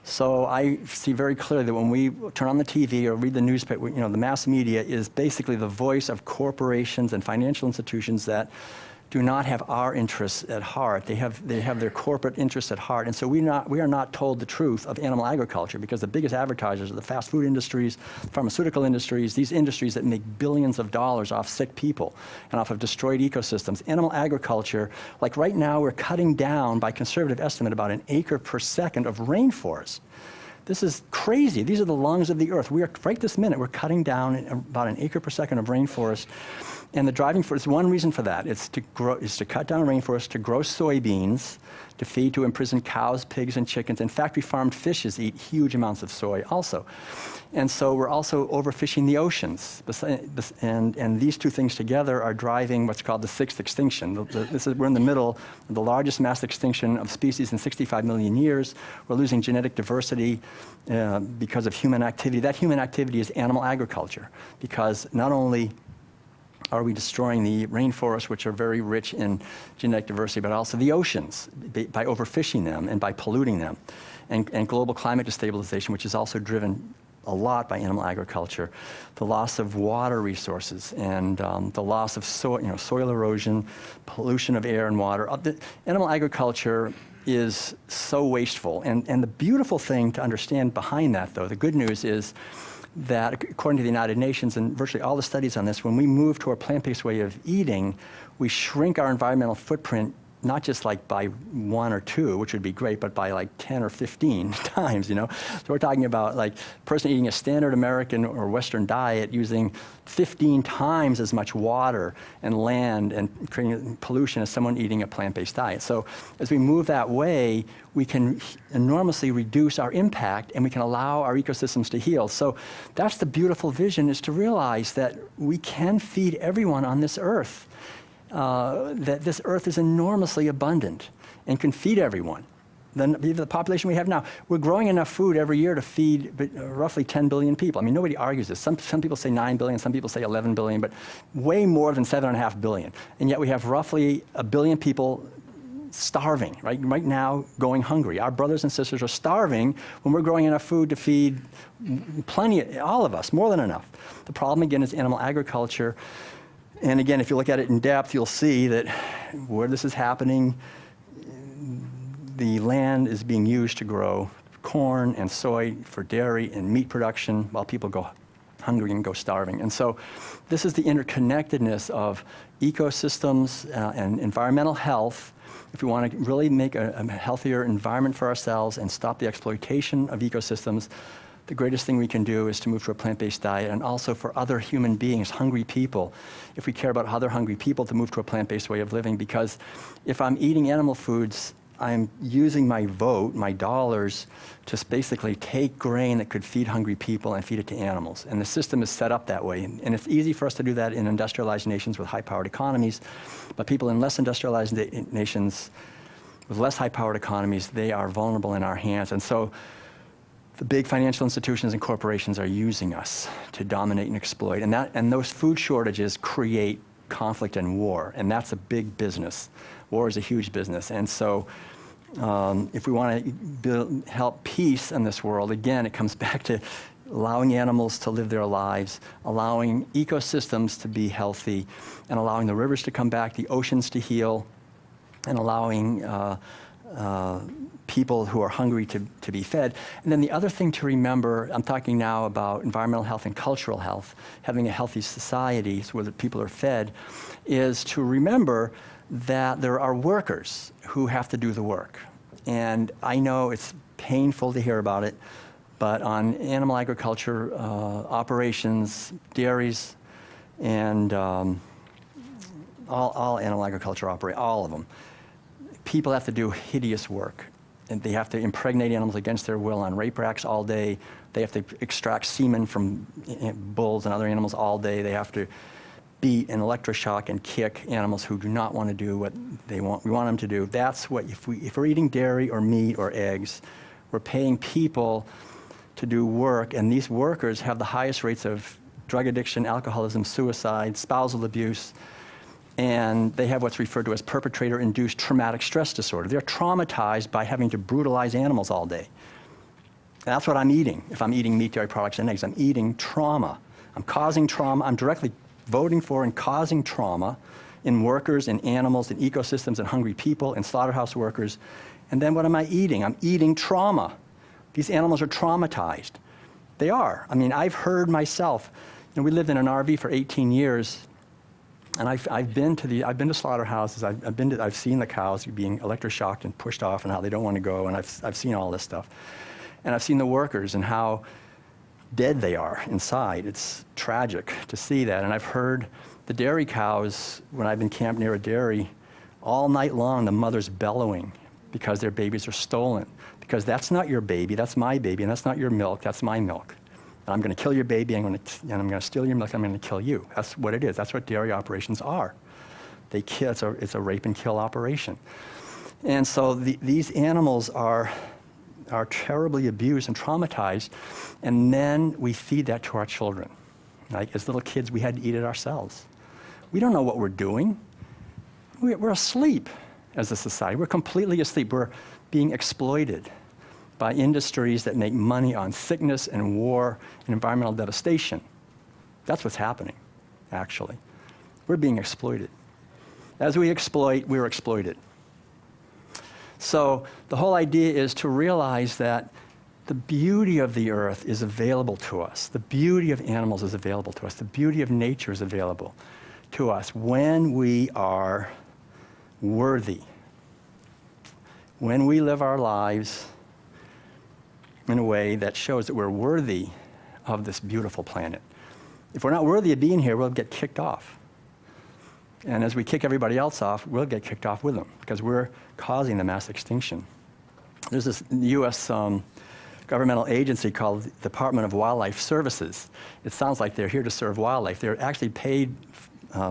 So I see very clearly that when we turn on the TV or read the newspaper, you know, the mass media is basically the voice of corporations and financial institutions that do not have our interests at heart. They have their corporate interests at heart. And so we are not told the truth of animal agriculture, because the biggest advertisers are the fast food industries, pharmaceutical industries, these industries that make billions of dollars off sick people and off of destroyed ecosystems. Animal agriculture, like right now, we're cutting down, by conservative estimate, about 1 acre per second of rainforest. This is crazy. These are the lungs of the earth. We are, right this minute, we're cutting down about 1 acre per second of rainforest. And the driving force, one reason for that is to cut down rainforest, to grow soybeans, to feed to imprisoned cows, pigs, and chickens. And factory farmed fishes eat huge amounts of soy also. And so we're also overfishing the oceans. And these two things together are driving what's called the sixth extinction. We're in the middle of the largest mass extinction of species in 65 million years. We're losing genetic diversity because of human activity. That human activity is animal agriculture, because not only are we destroying the rainforests, which are very rich in genetic diversity, but also the oceans by overfishing them and by polluting them, and global climate destabilization, which is also driven a lot by animal agriculture, the loss of water resources, and the loss of soil erosion, pollution of air and water. Animal agriculture is so wasteful. And the beautiful thing to understand behind that, though, the good news is that according to the United Nations and virtually all the studies on this, when we move to a plant-based way of eating, we shrink our environmental footprint, not just like by 1 or 2, which would be great, but by like 10 or 15 times, you know? So we're talking about like a person eating a standard American or Western diet using 15 times as much water and land and creating pollution as someone eating a plant-based diet. So as we move that way, we can enormously reduce our impact, and we can allow our ecosystems to heal. So that's the beautiful vision, is to realize that we can feed everyone on this earth. That this earth is enormously abundant and can feed everyone. The population we have now, we're growing enough food every year to feed roughly 10 billion people. I mean, nobody argues this. Some people say 9 billion, some people say 11 billion, but way more than 7.5 billion. And yet we have roughly 1 billion people starving, right now, going hungry. Our brothers and sisters are starving when we're growing enough food to feed plenty, all of us, more than enough. The problem, again, is animal agriculture. And again, if you look at it in depth, you'll see that where this is happening, the land is being used to grow corn and soy for dairy and meat production, while people go hungry and go starving. And so this is the interconnectedness of ecosystems and environmental health. If we want to really make a healthier environment for ourselves and stop the exploitation of ecosystems, the greatest thing we can do is to move to a plant-based diet, and also for other human beings, hungry people, if we care about other hungry people, to move to a plant-based way of living. Because if I'm eating animal foods, I'm using my vote, my dollars, to basically take grain that could feed hungry people and feed it to animals. And the system is set up that way. And it's easy for us to do that in industrialized nations with high-powered economies, but people in less industrialized nations with less high-powered economies, they are vulnerable in our hands. And so the big financial institutions and corporations are using us to dominate and exploit. And those food shortages create conflict and war, and that's a big business. War is a huge business. And so if we want to help peace in this world, again, it comes back to allowing animals to live their lives, allowing ecosystems to be healthy, and allowing the rivers to come back, the oceans to heal, and allowing people who are hungry to be fed. And then the other thing to remember, I'm talking now about environmental health and cultural health, having a healthy society where the people are fed, is to remember that there are workers who have to do the work. And I know it's painful to hear about it, but on animal agriculture operations, dairies, and all animal agriculture operate, all of them, people have to do hideous work. And they have to impregnate animals against their will on rape racks all day. They have to extract semen from bulls and other animals all day. They have to beat and electroshock and kick animals who do not want to do what we want them to do. That's what, if we're eating dairy or meat or eggs, we're paying people to do work, and these workers have the highest rates of drug addiction, alcoholism, suicide, spousal abuse, and they have what's referred to as perpetrator-induced traumatic stress disorder. They're traumatized by having to brutalize animals all day. And that's what I'm eating. If I'm eating meat, dairy products, and eggs, I'm eating trauma. I'm causing trauma. I'm directly voting for and causing trauma in workers, in animals, in ecosystems, in hungry people, in slaughterhouse workers. And then what am I eating? I'm eating trauma. These animals are traumatized. They are. I mean, I've heard myself. We lived in an RV for 18 years. And I've been to slaughterhouses. I've seen the cows being electroshocked and pushed off, and how they don't want to go. And I've seen all this stuff, and I've seen the workers and how dead they are inside. It's tragic to see that. And I've heard the dairy cows when I've been camped near a dairy, all night long. The mothers bellowing because their babies are stolen. Because that's not your baby. That's my baby, and that's not your milk. That's my milk. And I'm going to kill your baby, and I'm going to steal your milk, and I'm going to kill you. That's what it is. That's what dairy operations are. They kill. It's a rape and kill operation. And so these animals are terribly abused and traumatized, and then we feed that to our children. Like, as little kids, we had to eat it ourselves. We don't know what we're doing. We're asleep as a society. We're completely asleep. We're being exploited by industries that make money on sickness and war and environmental devastation. That's what's happening, actually. We're being exploited. As we exploit, we're exploited. So the whole idea is to realize that the beauty of the earth is available to us. The beauty of animals is available to us. The beauty of nature is available to us when we are worthy. When we live our lives in a way that shows that we're worthy of this beautiful planet. If we're not worthy of being here, we'll get kicked off. And as we kick everybody else off, we'll get kicked off with them, because we're causing the mass extinction. There's this U.S. Governmental agency called the Department of Wildlife Services. It sounds like they're here to serve wildlife. They're actually paid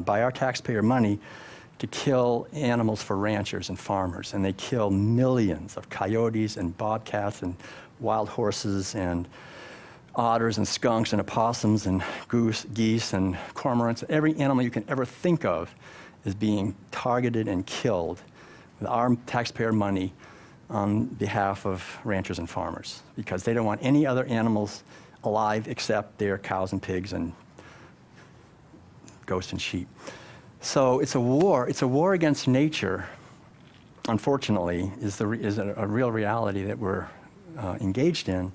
by our taxpayer money to kill animals for ranchers and farmers. And they kill millions of coyotes and bobcats and wild horses and otters and skunks and opossums and geese and cormorants. Every animal you can ever think of is being targeted and killed with our taxpayer money on behalf of ranchers and farmers, because they don't want any other animals alive except their cows and pigs and goats and sheep. So it's a war. It's a war against nature, unfortunately, is a real reality that we're engaged in.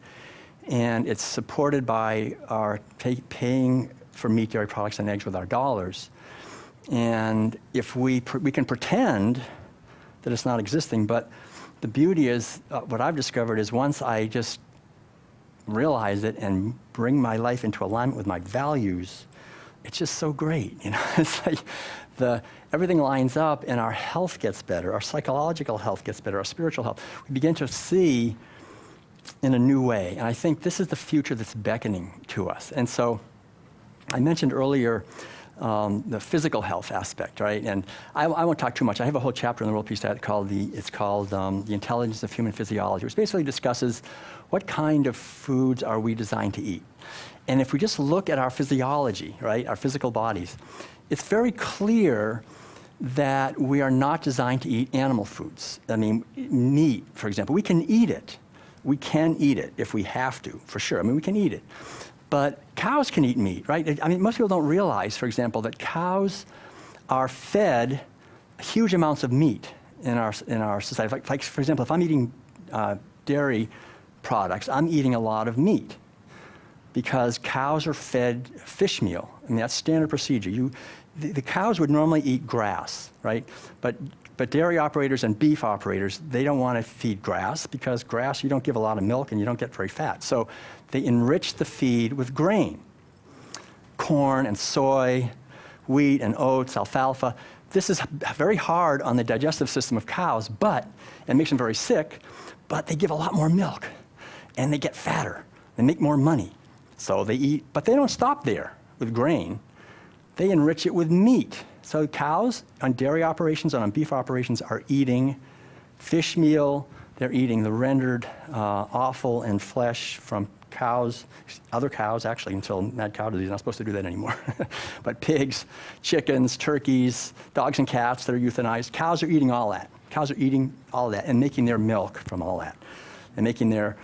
And it's supported by our paying for meat, dairy products, and eggs with our dollars. And if we can pretend that it's not existing, but the beauty is, what I've discovered is, once I just realize it and bring my life into alignment with my values, it's just so great. It's like everything lines up, and our health gets better, our psychological health gets better, our spiritual health. We begin to see in a new way. And I think this is the future that's beckoning to us. And so I mentioned earlier the physical health aspect, right? And I won't talk too much. I have a whole chapter in the World Peace Diet called The Intelligence of Human Physiology, which basically discusses what kind of foods are we designed to eat. And if we just look at our physiology, right, our physical bodies, it's very clear that we are not designed to eat animal foods. I mean, meat, for example, we can eat it. We can eat it if we have to, for sure. I mean, we can eat it. But cows can eat meat, right? I mean, most people don't realize, for example, that cows are fed huge amounts of meat in our society. Like, for example, if I'm eating dairy products, I'm eating a lot of meat because cows are fed fish meal. I mean, that's standard procedure. The cows would normally eat grass, right? But dairy operators and beef operators, they don't want to feed grass because grass, you don't give a lot of milk and you don't get very fat. So they enrich the feed with grain, corn and soy, wheat and oats, alfalfa. This is very hard on the digestive system of cows, but it makes them very sick, but they give a lot more milk and they get fatter. They make more money. So they eat, but they don't stop there with grain. They enrich it with meat. So cows on dairy operations and on beef operations are eating fish meal. They're eating the rendered offal and flesh from cows, other cows actually, until mad cow disease. You're not supposed to do that anymore. But pigs, chickens, turkeys, dogs and cats that are euthanized, cows are eating all that. Cows are eating all that and making their milk from all that. And making their,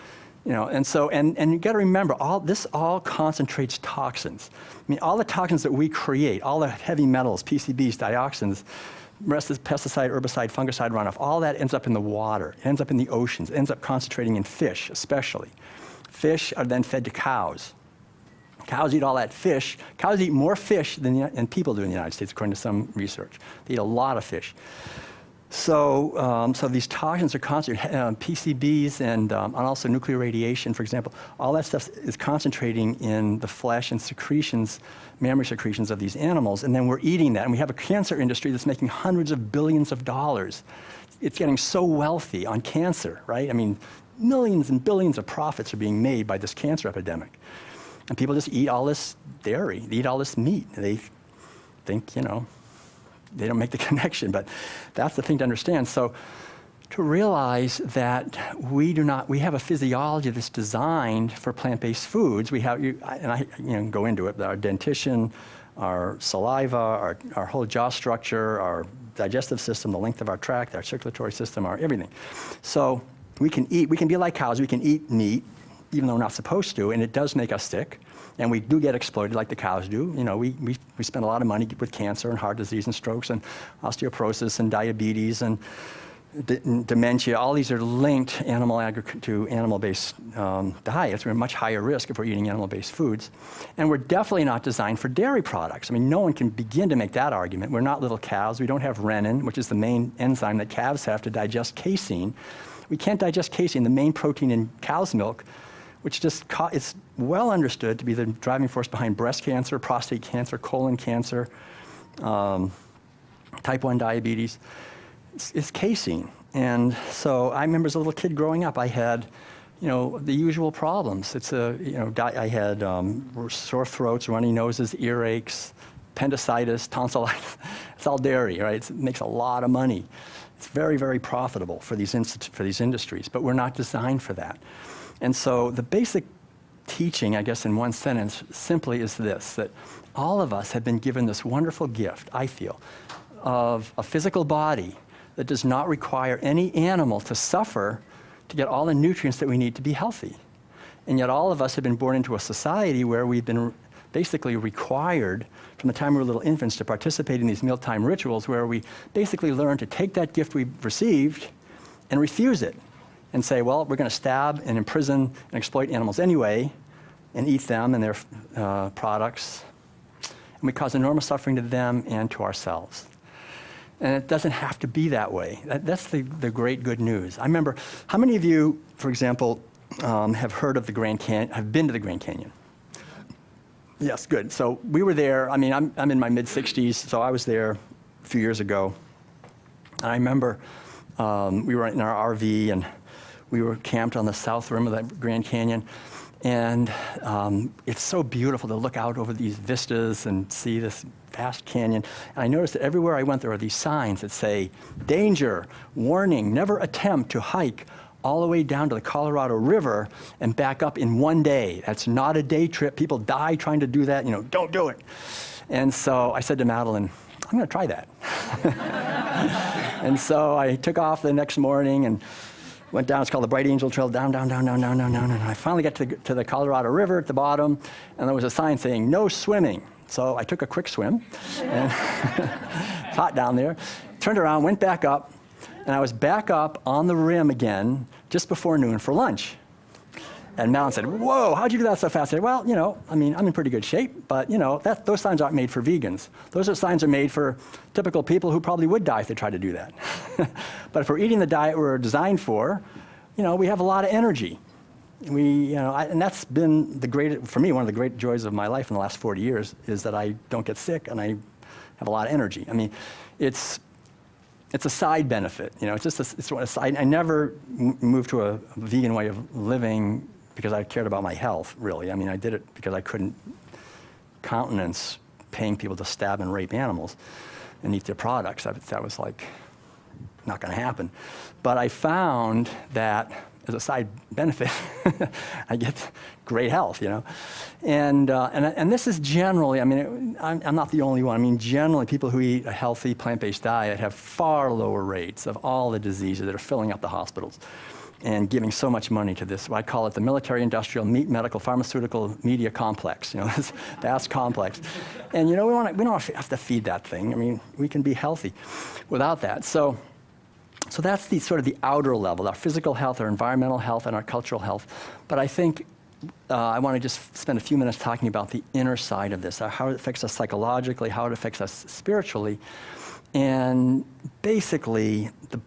and so, and you got to remember, this all concentrates toxins. I mean, all the toxins that we create, all the heavy metals, PCBs, dioxins, pesticide, herbicide, fungicide runoff, all that ends up in the water. It ends up in the oceans. It ends up concentrating in fish, especially. Fish are then fed to cows. Cows eat all that fish. Cows eat more fish than people do in the United States, according to some research. They eat a lot of fish. So these toxins are concentrated, PCBs and also nuclear radiation, for example. All that stuff is concentrating in the flesh and secretions, mammary secretions of these animals, and then we're eating that. And we have a cancer industry that's making hundreds of billions of dollars. It's getting so wealthy on cancer, right? I mean, millions and billions of profits are being made by this cancer epidemic. And people just eat all this dairy, they eat all this meat. They think, they don't make the connection, but that's the thing to understand. So to realize that we have a physiology that's designed for plant-based foods. We have, and I go into it, our dentition, our saliva, our whole jaw structure, our digestive system, the length of our tract, our circulatory system, our everything. So we can be like cows, we can eat meat, even though we're not supposed to, and it does make us sick. And we do get exploited like the cows do. We spend a lot of money with cancer and heart disease and strokes and osteoporosis and diabetes and dementia. All these are linked to animal-based diets. We're at much higher risk if we're eating animal-based foods. And we're definitely not designed for dairy products. I mean, no one can begin to make that argument. We're not little cows. We don't have renin, which is the main enzyme that calves have to digest casein. We can't digest casein, the main protein in cow's milk, which it's well understood to be the driving force behind breast cancer, prostate cancer, colon cancer, type 1 diabetes. It's casein. And so I remember as a little kid growing up, I had, the usual problems. I had sore throats, runny noses, earaches, appendicitis, tonsillitis. It's all dairy, right? It makes a lot of money. It's very, very profitable for these industries, but we're not designed for that. And so the basic teaching, I guess in one sentence, simply is this, that all of us have been given this wonderful gift, I feel, of a physical body that does not require any animal to suffer to get all the nutrients that we need to be healthy. And yet all of us have been born into a society where we've been basically required from the time we were little infants to participate in these mealtime rituals where we basically learn to take that gift we've received and refuse it. And say, well, we're going to stab and imprison and exploit animals anyway and eat them and their products. And we cause enormous suffering to them and to ourselves. And it doesn't have to be that way. That's the great good news. I remember, how many of you, for example, have heard of the Grand Canyon, have been to the Grand Canyon? Yes, good. So we were there. I mean, I'm in my mid-60s, so I was there a few years ago. And I remember we were in our RV and we were camped on the south rim of the Grand Canyon, and it's so beautiful to look out over these vistas and see this vast canyon. And I noticed that everywhere I went, there are these signs that say, danger, warning, never attempt to hike all the way down to the Colorado River and back up in one day. That's not a day trip. People die trying to do that. Don't do it. And so I said to Madeline, I'm going to try that. And so I took off the next morning and went down. It's called the Bright Angel Trail, down. And I finally got to the Colorado River at the bottom, and there was a sign saying, no swimming. So I took a quick swim, and it's hot down there, turned around, went back up, And I was back up on the rim again just before noon for lunch. And Malin said, "Whoa, how'd you do that so fast?" I said, "Well, I'm in pretty good shape, but those signs aren't made for vegans. Those signs are made for typical people who probably would die if they tried to do that." But if we're eating the diet we're designed for, we have a lot of energy. And that's been for me, one of the great joys of my life in the last 40 years is that I don't get sick and I have a lot of energy. I mean, it's a side benefit. I never moved to a vegan way of living because I cared about my health, really. I mean, I did it because I couldn't countenance paying people to stab and rape animals and eat their products. That was like not going to happen. But I found that as a side benefit, I get great health, And this is generally, I'm not the only one. I mean, generally, people who eat a healthy plant-based diet have far lower rates of all the diseases that are filling up the hospitals and giving so much money to this. I call it the military, industrial, meat, medical, pharmaceutical, media complex, this vast complex. And, we don't have to feed that thing. I mean, we can be healthy without that. So that's the sort of the outer level, our physical health, our environmental health, and our cultural health. But I think I want to just spend a few minutes talking about the inner side of this, how it affects us psychologically, how it affects us spiritually. And basically, the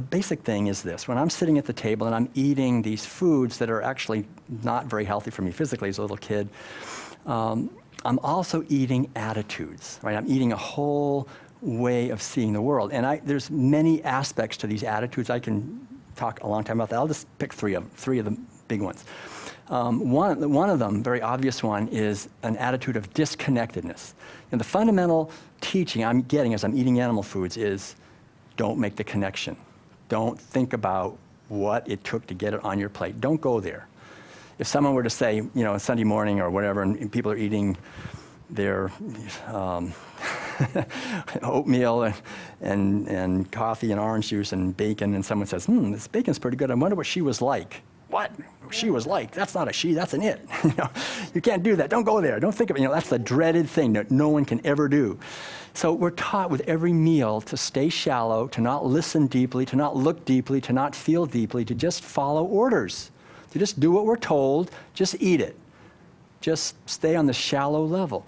basic thing is this. When I'm sitting at the table and I'm eating these foods that are actually not very healthy for me physically as a little kid, I'm also eating attitudes, right? I'm eating a whole way of seeing the world. And there's many aspects to these attitudes. I can talk a long time about that. I'll just pick three of the big ones. One of them, very obvious one, is an attitude of disconnectedness. And the fundamental teaching I'm getting as I'm eating animal foods is don't make the connection. Don't think about what it took to get it on your plate. Don't go there. If someone were to say, Sunday morning or whatever, and people are eating their oatmeal and coffee and orange juice and bacon, and someone says, this bacon's pretty good. I wonder what she was like. What? She was like? That's not a she, that's an it. You can't do that. Don't go there. Don't think of it. That's the dreaded thing that no one can ever do. So we're taught with every meal to stay shallow, to not listen deeply, to not look deeply, to not feel deeply, to just follow orders, to just do what we're told, just eat it. Just stay on the shallow level.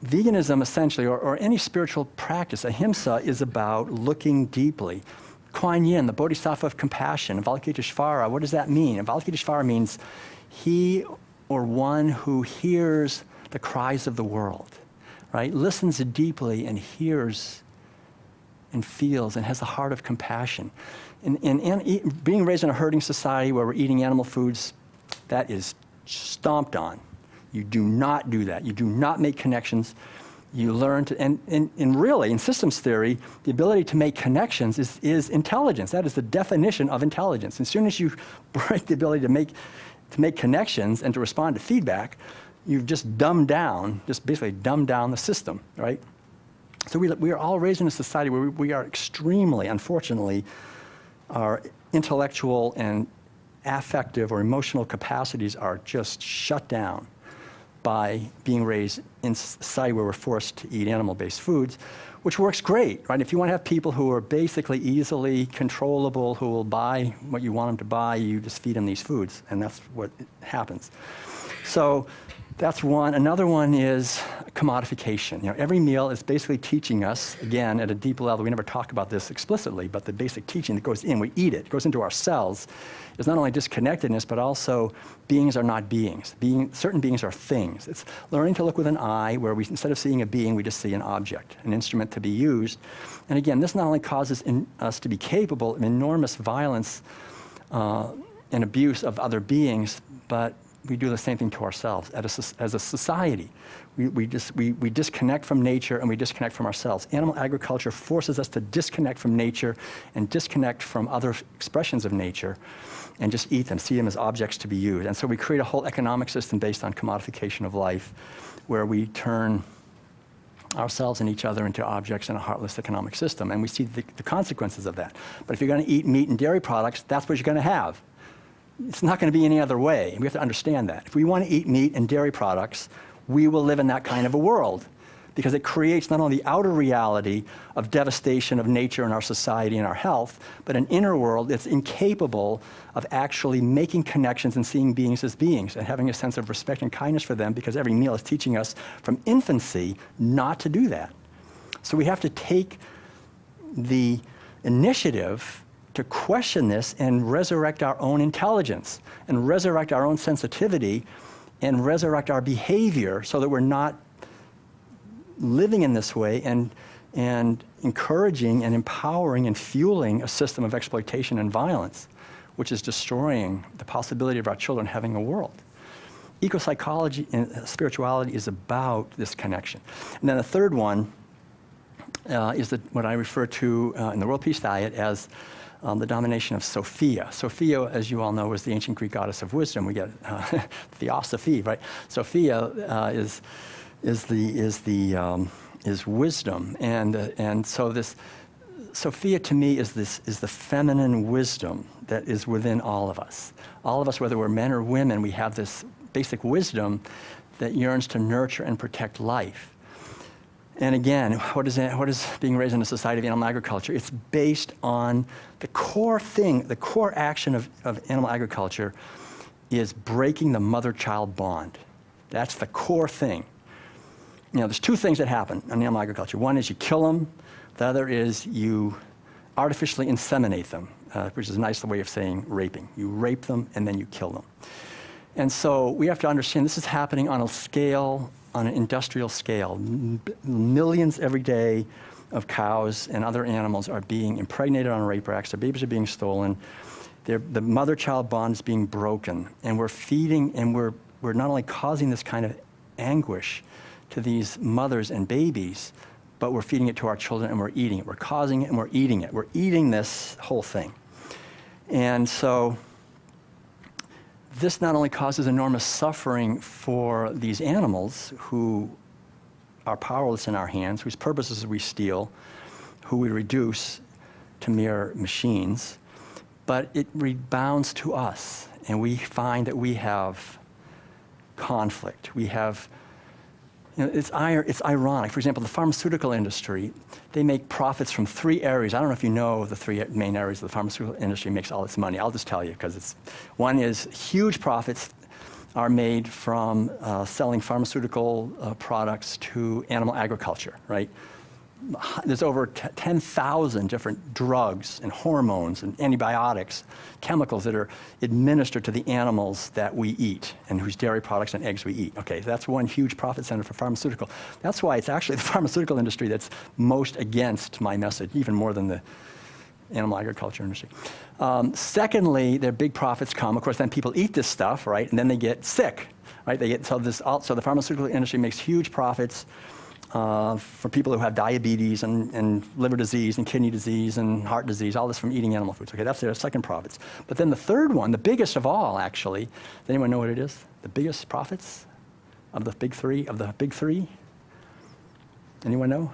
Veganism, essentially, or any spiritual practice, ahimsa, is about looking deeply. Kuan Yin, the bodhisattva of compassion, Avalokiteshvara, what does that mean? Avalokiteshvara means he or one who hears the cries of the world, right? Listens deeply and hears and feels and has a heart of compassion. And being raised in a herding society where we're eating animal foods, that is stomped on. You do not do that. You do not make connections. You learn to, and really, in systems theory, the ability to make connections is intelligence. That is the definition of intelligence. As soon as you break the ability to make connections and to respond to feedback, you've just basically dumbed down the system, right? So we are all raised in a society where we are extremely, unfortunately, our intellectual and affective or emotional capacities are just shut down by being raised in society where we're forced to eat animal-based foods, which works great, right? If you want to have people who are basically easily controllable, who will buy what you want them to buy, you just feed them these foods, and that's what happens. So that's one. Another one is commodification. Every meal is basically teaching us, again, at a deep level, we never talk about this explicitly, but the basic teaching that goes in, we eat it goes into our cells, is not only disconnectedness, but also beings are not beings. Certain beings are things. It's learning to look with an eye where instead of seeing a being, we just see an object, an instrument to be used. And again, this not only causes us to be capable of enormous violence and abuse of other beings, but we do the same thing to ourselves as a society. We disconnect from nature and we disconnect from ourselves. Animal agriculture forces us to disconnect from nature and disconnect from other expressions of nature and just eat them, see them as objects to be used. And so we create a whole economic system based on commodification of life where we turn ourselves and each other into objects in a heartless economic system. And we see the consequences of that. But if you're going to eat meat and dairy products, that's what you're going to have. It's not going to be any other way. We have to understand that. If we want to eat meat and dairy products, we will live in that kind of a world because it creates not only the outer reality of devastation of nature and our society and our health, but an inner world that's incapable of actually making connections and seeing beings as beings and having a sense of respect and kindness for them, because every meal is teaching us from infancy not to do that. So we have to take the initiative to question this and resurrect our own intelligence and resurrect our own sensitivity and resurrect our behavior so that we're not living in this way and encouraging and empowering and fueling a system of exploitation and violence, which is destroying the possibility of our children having a world. Eco-psychology and spirituality is about this connection. And then the third one is what I refer to in the World Peace Diet as the domination of Sophia. Sophia, as you all know, was the ancient Greek goddess of wisdom. We get Theosophy, right? Sophia is wisdom, and so this Sophia to me is the feminine wisdom that is within all of us. All of us, whether we're men or women, we have this basic wisdom that yearns to nurture and protect life. And again, what is being raised in a society of animal agriculture? It's based on the core thing, the core action of animal agriculture is breaking the mother-child bond. That's the core thing. You know, there's two things that happen in animal agriculture. One is you kill them. The other is you artificially inseminate them, which is a nice way of saying raping. You rape them and then you kill them. And so we have to understand this is happening on a scale, on an industrial scale. Millions every day of cows and other animals are being impregnated on rape racks. Their babies are being stolen. The mother-child bond is being broken. And we're feeding, and we're not only causing this kind of anguish to these mothers and babies, but we're feeding it to our children and we're eating it. We're causing it and we're eating it. We're eating this whole thing. And so this not only causes enormous suffering for these animals who are powerless in our hands, whose purposes we steal, who we reduce to mere machines, but it rebounds to us, and we find that we have conflict. We have, you know, it's ironic. For example, the pharmaceutical industry, they make profits from three areas. I don't know if you know the three main areas the pharmaceutical industry makes all its money. I'll just tell you, because one is huge profits are made from selling pharmaceutical products to animal agriculture, right? There's over 10,000 different drugs and hormones and antibiotics, chemicals that are administered to the animals that we eat and whose dairy products and eggs we eat. Okay, that's one huge profit center for pharmaceutical. That's why it's actually the pharmaceutical industry that's most against my message, even more than the animal agriculture industry. Secondly, their big profits come, of course, then people eat this stuff, right, and then they get sick, right? So the pharmaceutical industry makes huge profits for people who have diabetes and liver disease and kidney disease and heart disease, all this from eating animal foods. Okay, that's their second profits. But then the third one, the biggest of all, actually, does anyone know what it is? The biggest profits of the big three? Anyone know?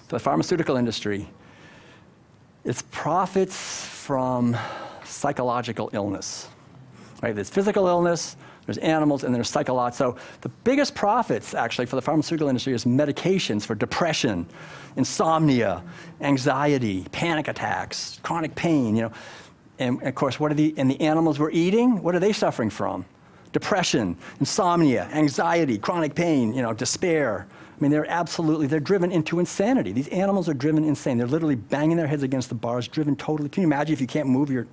So the pharmaceutical industry, its profits from psychological illness. Right? There's physical illness, there's animals, and there's psychological. So the biggest profits, actually, for the pharmaceutical industry is medications for depression, insomnia, anxiety, panic attacks, chronic pain, you know. And of course, the animals we're eating, what are they suffering from? Depression, insomnia, anxiety, chronic pain, you know, despair. I mean, they're driven into insanity. These animals are driven insane. They're literally banging their heads against the bars, driven totally. Can you imagine if you can't move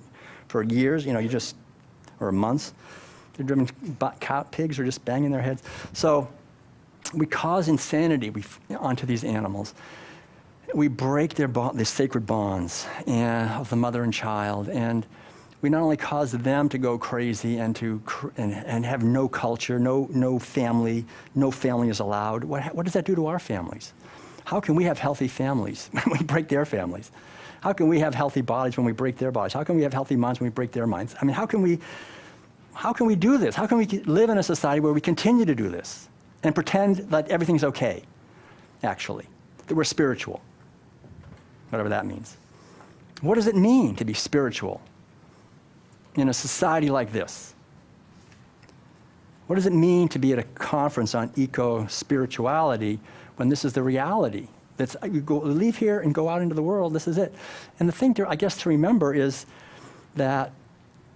for years, you know, or months? They're driven, pigs are just banging their heads. So we cause insanity onto these animals. We break their sacred bonds of the mother and child, and we not only cause them to go crazy and have no culture, no family is allowed. What does that do to our families? How can we have healthy families when we break their families? How can we have healthy bodies when we break their bodies? How can we have healthy minds when we break their minds? I mean, how can we do this? How can we live in a society where we continue to do this and pretend that everything's okay, actually, that we're spiritual, whatever that means? What does it mean to be spiritual in a society like this? What does it mean to be at a conference on eco-spirituality when this is the reality? That's, you leave here and go out into the world, this is it. And the thing, I guess, to remember is that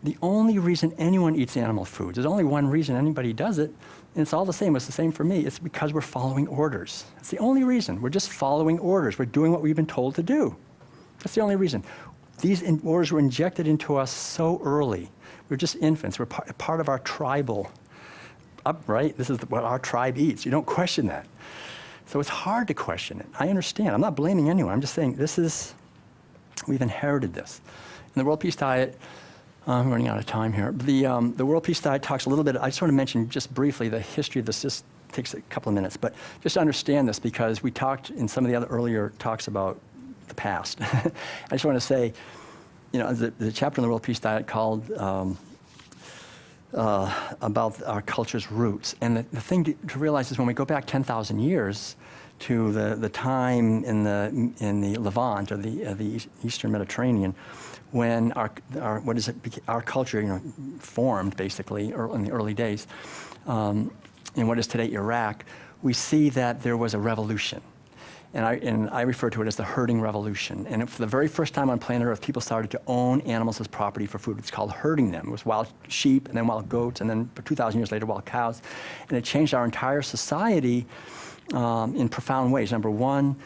the only reason anyone eats animal foods, there's only one reason anybody does it, and it's all the same. It's the same for me. It's because we're following orders. It's the only reason. We're just following orders. We're doing what we've been told to do. That's the only reason. These orders were injected into us so early. We're just infants. We're part of our tribal, right? This is what our tribe eats. You don't question that. So it's hard to question it. I understand. I'm not blaming anyone. I'm just saying we've inherited this. In the World Peace Diet, I'm running out of time here. The World Peace Diet talks a little bit, I just want to mention just briefly the history of this. Just takes a couple of minutes, but just to understand this, because we talked in some of the other earlier talks about the past. I just want to say, the chapter in the World Peace Diet called about our culture's roots. And the thing to realize is when we go back 10,000 years to the time in the Levant, or the Eastern Mediterranean, when our culture formed basically in the early days, in what is today Iraq, we see that there was a revolution. And I refer to it as the herding revolution. And for the very first time on planet Earth, people started to own animals as property for food. It's called herding them. It was wild sheep, and then wild goats, and then 2,000 years later, wild cows. And it changed our entire society in profound ways. Number one,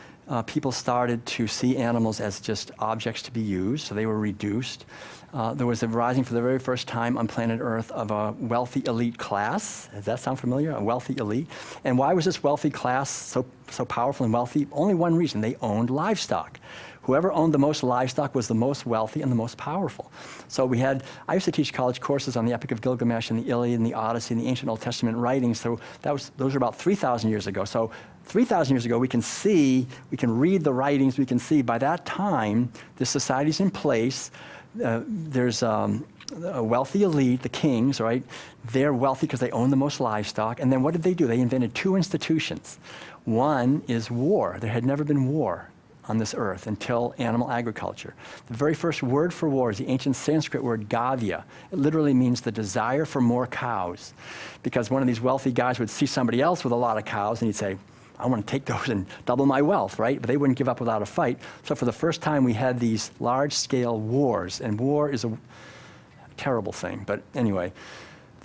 people started to see animals as just objects to be used, so they were reduced. There was a rising for the very first time on planet Earth of a wealthy elite class. Does that sound familiar? A wealthy elite. And why was this wealthy class so powerful and wealthy? Only one reason: they owned livestock. Whoever owned the most livestock was the most wealthy and the most powerful. So I used to teach college courses on the Epic of Gilgamesh and the Iliad and the Odyssey and the ancient Old Testament writings. So those are about 3,000 years ago. So 3,000 years ago, we can read the writings, we can see by that time, this society's in place. There's a wealthy elite, the kings, right? They're wealthy because they own the most livestock. And then what did they do? They invented two institutions. One is war. There had never been war on this earth until animal agriculture. The very first word for war is the ancient Sanskrit word gavya. It literally means the desire for more cows. Because one of these wealthy guys would see somebody else with a lot of cows and he'd say, I want to take those and double my wealth, right? But they wouldn't give up without a fight. So for the first time, we had these large-scale wars. And war is a terrible thing. But anyway,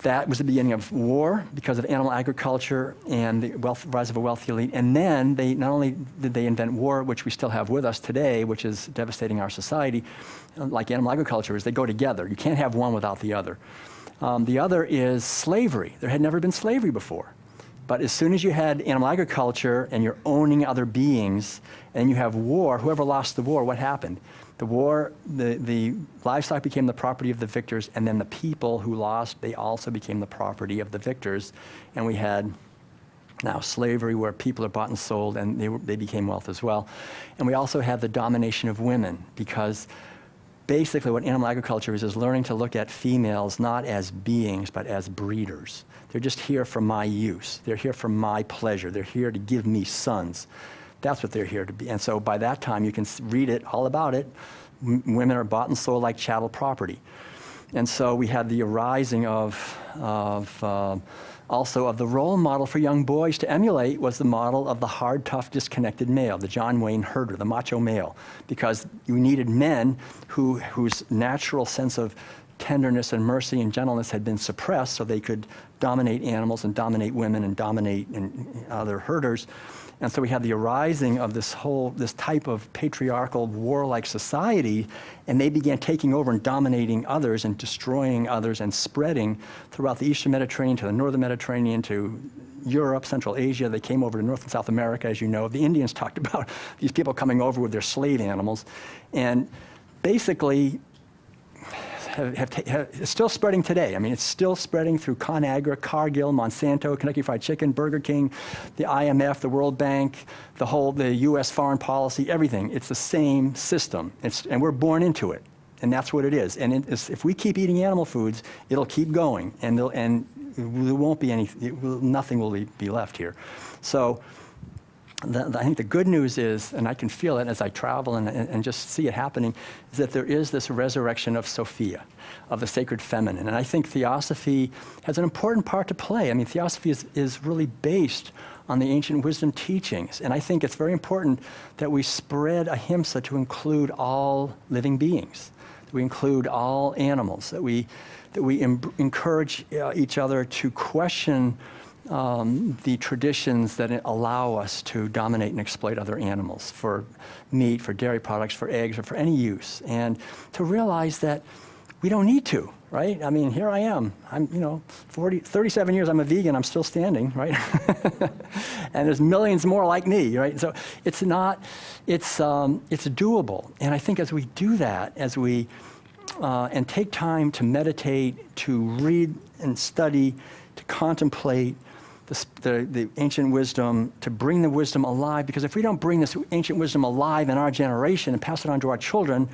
that was the beginning of war because of animal agriculture and the rise of a wealthy elite. And then not only did they invent war, which we still have with us today, which is devastating our society, like animal agriculture is, they go together. You can't have one without the other. The other is slavery. There had never been slavery before. But as soon as you had animal agriculture and you're owning other beings, and you have war, whoever lost the war, what happened? The war, the livestock became the property of the victors, and then the people who lost, they also became the property of the victors. And we had now slavery, where people are bought and sold, and they became wealth as well. And we also have the domination of women, because basically what animal agriculture is learning to look at females not as beings, but as breeders. They're just here for my use. They're here for my pleasure. They're here to give me sons. That's what they're here to be. And so by that time, you can read it, all about it. Women are bought and sold like chattel property. And so we had the arising also of the role model for young boys to emulate was the model of the hard, tough, disconnected male, the John Wayne herder, the macho male, because you needed men whose natural sense of tenderness and mercy and gentleness had been suppressed, so they could dominate animals and dominate women and dominate other herders. And so we had the arising of this type of patriarchal, warlike society, and they began taking over and dominating others and destroying others and spreading throughout the Eastern Mediterranean to the Northern Mediterranean to Europe, Central Asia. They came over to North and South America, as you know. The Indians talked about these people coming over with their slave animals. And basically, it's still spreading today. I mean, it's still spreading through ConAgra, Cargill, Monsanto, Kentucky Fried Chicken, Burger King, the IMF, the World Bank, the U.S. foreign policy, everything. It's the same system, and we're born into it, and that's what it is. And if we keep eating animal foods, it'll keep going, and there won't be nothing will be left here. So I think the good news is, and I can feel it as I travel and just see it happening, is that there is this resurrection of Sophia, of the sacred feminine. And I think theosophy has an important part to play. I mean, theosophy is really based on the ancient wisdom teachings. And I think it's very important that we spread ahimsa to include all living beings, that we include all animals, that we encourage each other to question the traditions that allow us to dominate and exploit other animals for meat, for dairy products, for eggs, or for any use. And to realize that we don't need to, right? I mean, here I am. I'm, 37 years, I'm a vegan, I'm still standing, right? And there's millions more like me, right? So it's doable. And I think as we do that, and take time to meditate, to read and study, to contemplate the ancient wisdom, to bring the wisdom alive, because if we don't bring this ancient wisdom alive in our generation and pass it on to our children,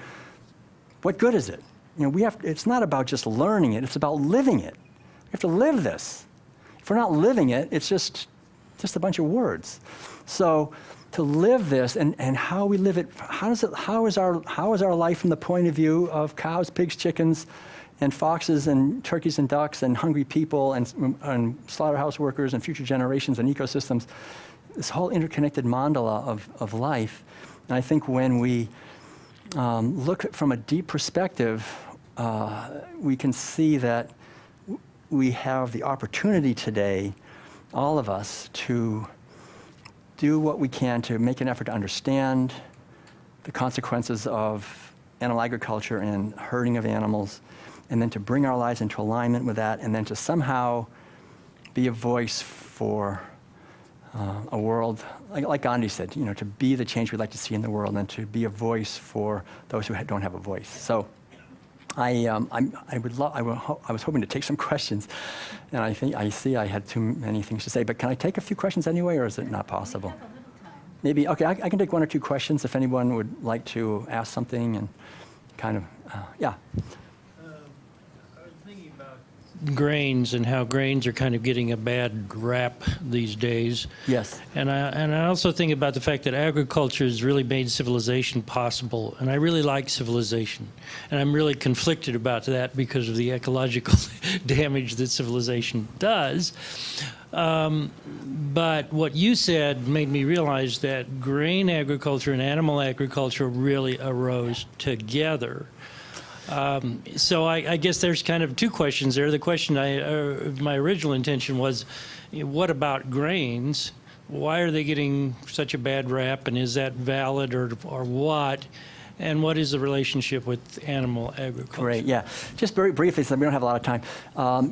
what good is it? It's not about just learning it, it's about living it. We have to live this. If we're not living it, it's just a bunch of words. So to live this and how we live it, how is our life from the point of view of cows, pigs, chickens, and foxes and turkeys and ducks and hungry people and slaughterhouse workers and future generations and ecosystems, this whole interconnected mandala of life. And I think when we look from a deep perspective, we can see that we have the opportunity today, all of us, to do what we can to make an effort to understand the consequences of animal agriculture and herding of animals, and then to bring our lives into alignment with that, and then to somehow be a voice for a world, like Gandhi said, to be the change we'd like to see in the world, and to be a voice for those who don't have a voice. So I was hoping to take some questions, and I see I had too many things to say, but can I take a few questions anyway, or is it not possible? We have a little time. Maybe, okay, I can take one or two questions if anyone would like to ask something, and kind of, yeah. I was thinking about grains and how grains are kind of getting a bad rap these days. Yes. And I also think about the fact that agriculture has really made civilization possible. And I really like civilization. And I'm really conflicted about that because of the ecological damage that civilization does. But what you said made me realize that grain agriculture and animal agriculture really arose together. So I guess there's kind of two questions there. The question my original intention was, what about grains? Why are they getting such a bad rap, and is that valid or what? And what is the relationship with animal agriculture? Great, yeah. Just very briefly, so we don't have a lot of time.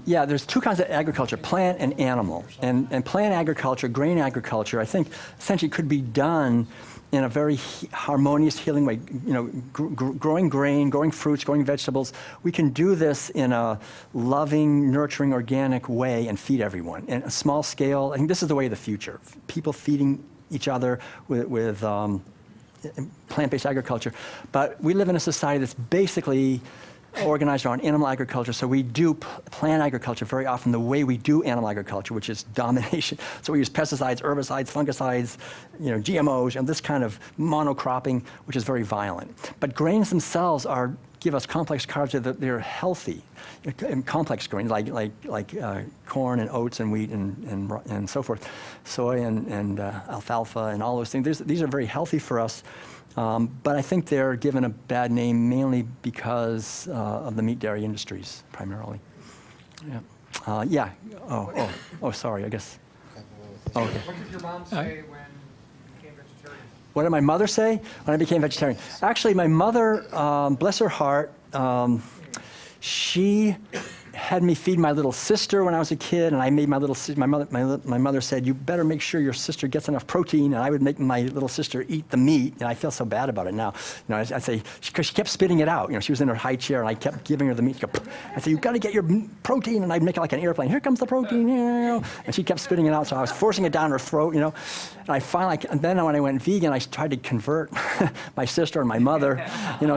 Yeah, there's two kinds of agriculture, plant and animal. And plant agriculture, grain agriculture, I think essentially could be done in a very harmonious, healing way. Growing grain, growing fruits, growing vegetables. We can do this in a loving, nurturing, organic way and feed everyone. In a small scale, I think this is the way of the future. People feeding each other with plant-based agriculture. But we live in a society that's basically organized around animal agriculture, so we do plant agriculture very often the way we do animal agriculture, which is domination. So we use pesticides, herbicides, fungicides, GMOs, and this kind of monocropping, which is very violent. But grains themselves give us complex carbs that they're healthy, and complex grains like corn and oats and wheat and so forth, soy and alfalfa and all those things. These are very healthy for us. But I think they're given a bad name mainly because of the meat dairy industries, primarily. Yeah. Yeah. Oh, sorry, I guess. Oh, okay. What did your mom say when you became vegetarian? What did my mother say when I became vegetarian? Actually, my mother, bless her heart, she had me feed my little sister when I was a kid, and I made my mother said, you better make sure your sister gets enough protein, and I would make my little sister eat the meat, and I feel so bad about it now. I say, because she kept spitting it out. She was in her high chair, and I kept giving her the meat. I said, you've got to get your protein, and I'd make it like an airplane. Here comes the protein, and she kept spitting it out, so I was forcing it down her throat, And then when I went vegan, I tried to convert my sister and my mother,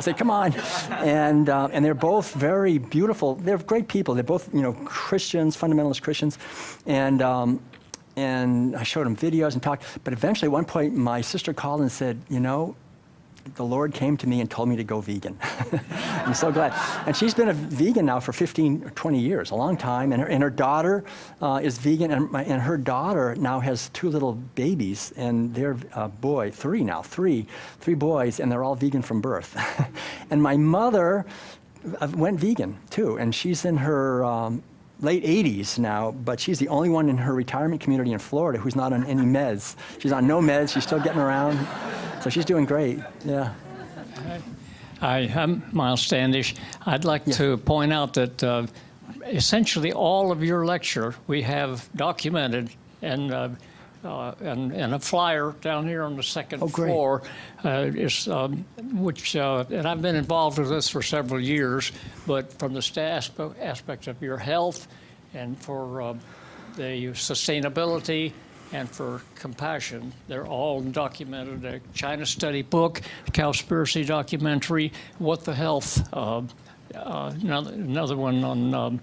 say, come on. And they're both very beautiful. They're great people. They're both, Christians, fundamentalist Christians. And and I showed him videos and talked. But eventually, at one point, my sister called and said, you know, the Lord came to me and told me to go vegan. I'm so glad. And she's been a vegan now for 15 or 20 years, a long time. And her daughter is vegan, and her daughter now has 2 little babies, and they're three boys, and they're all vegan from birth. And my mother went vegan too, and she's in her late 80s now, but she's the only one in her retirement community in Florida who's not on any meds. She's on no meds. She's still getting around. So she's doing great, yeah. Hi, I'm Miles Standish. I'd like to point out that essentially all of your lecture we have documented and a flyer down here on the second floor, and I've been involved with this for several years, but from the aspect of your health and for the sustainability and for compassion, they're all documented. A China study book, a Cowspiracy documentary, What the Health, another one on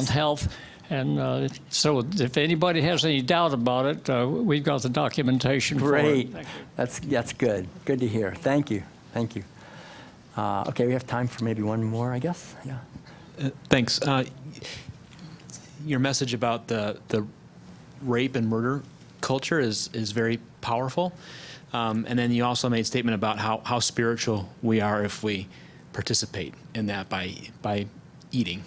health. And so if anybody has any doubt about it, we've got the documentation for it. Great. That's good. Good to hear. Thank you. Thank you. Okay, we have time for maybe one more, I guess. Yeah. Thanks. Your message about the rape and murder culture is very powerful. And then you also made a statement about how spiritual we are if we participate in that by eating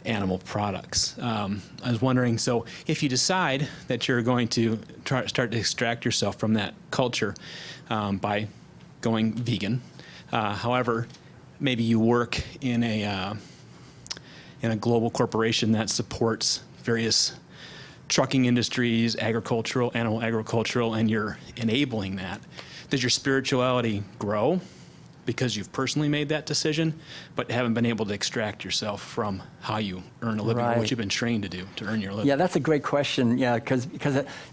animal products. I was wondering, so if you decide that you're going to start to extract yourself from that culture by going vegan, however, maybe you work in a global corporation that supports various trucking industries, animal agricultural, and you're enabling that. Does your spirituality grow because you've personally made that decision, but haven't been able to extract yourself from how you earn a living, or what you've been trained to do to earn your living? Yeah, that's a great question. Yeah, because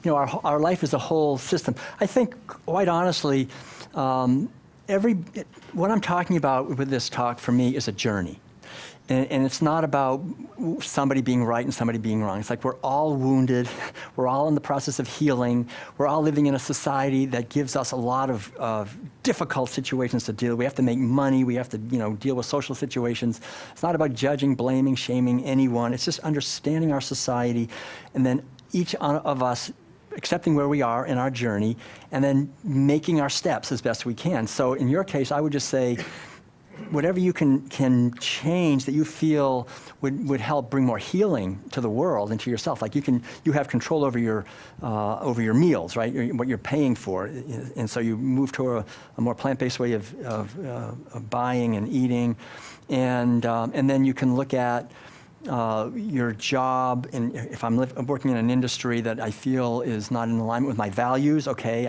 our life is a whole system. I think, quite honestly, what I'm talking about with this talk for me is a journey. And it's not about somebody being right and somebody being wrong. It's like we're all wounded. We're all in the process of healing. We're all living in a society that gives us a lot of difficult situations to deal with. We have to make money. We have to deal with social situations. It's not about judging, blaming, shaming anyone. It's just understanding our society, and then each of us accepting where we are in our journey, and then making our steps as best we can. So in your case, I would just say, whatever you can change that you feel would help bring more healing to the world and to yourself. Like you have control over your meals, right? What you're paying for, and so you move to a more plant-based way of buying and eating, and then you can look at your job. And if I'm working in an industry that I feel is not in alignment with my values, okay,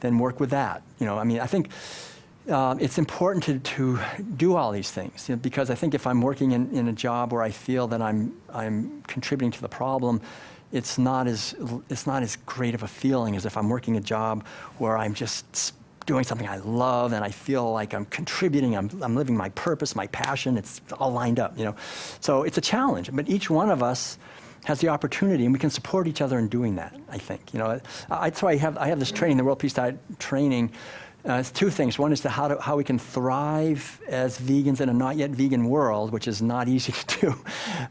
then work with that. I think. It's important to do all these things, because I think if I'm working in a job where I feel that I'm contributing to the problem, it's not as great of a feeling as if I'm working a job where I'm just doing something I love and I feel like I'm contributing, I'm living my purpose, my passion. It's all lined up, So it's a challenge, but each one of us has the opportunity, and we can support each other in doing that. I think, that's why I have this training, the World Peace Diet training. It's 2 things. One is how we can thrive as vegans in a not yet vegan world, which is not easy to do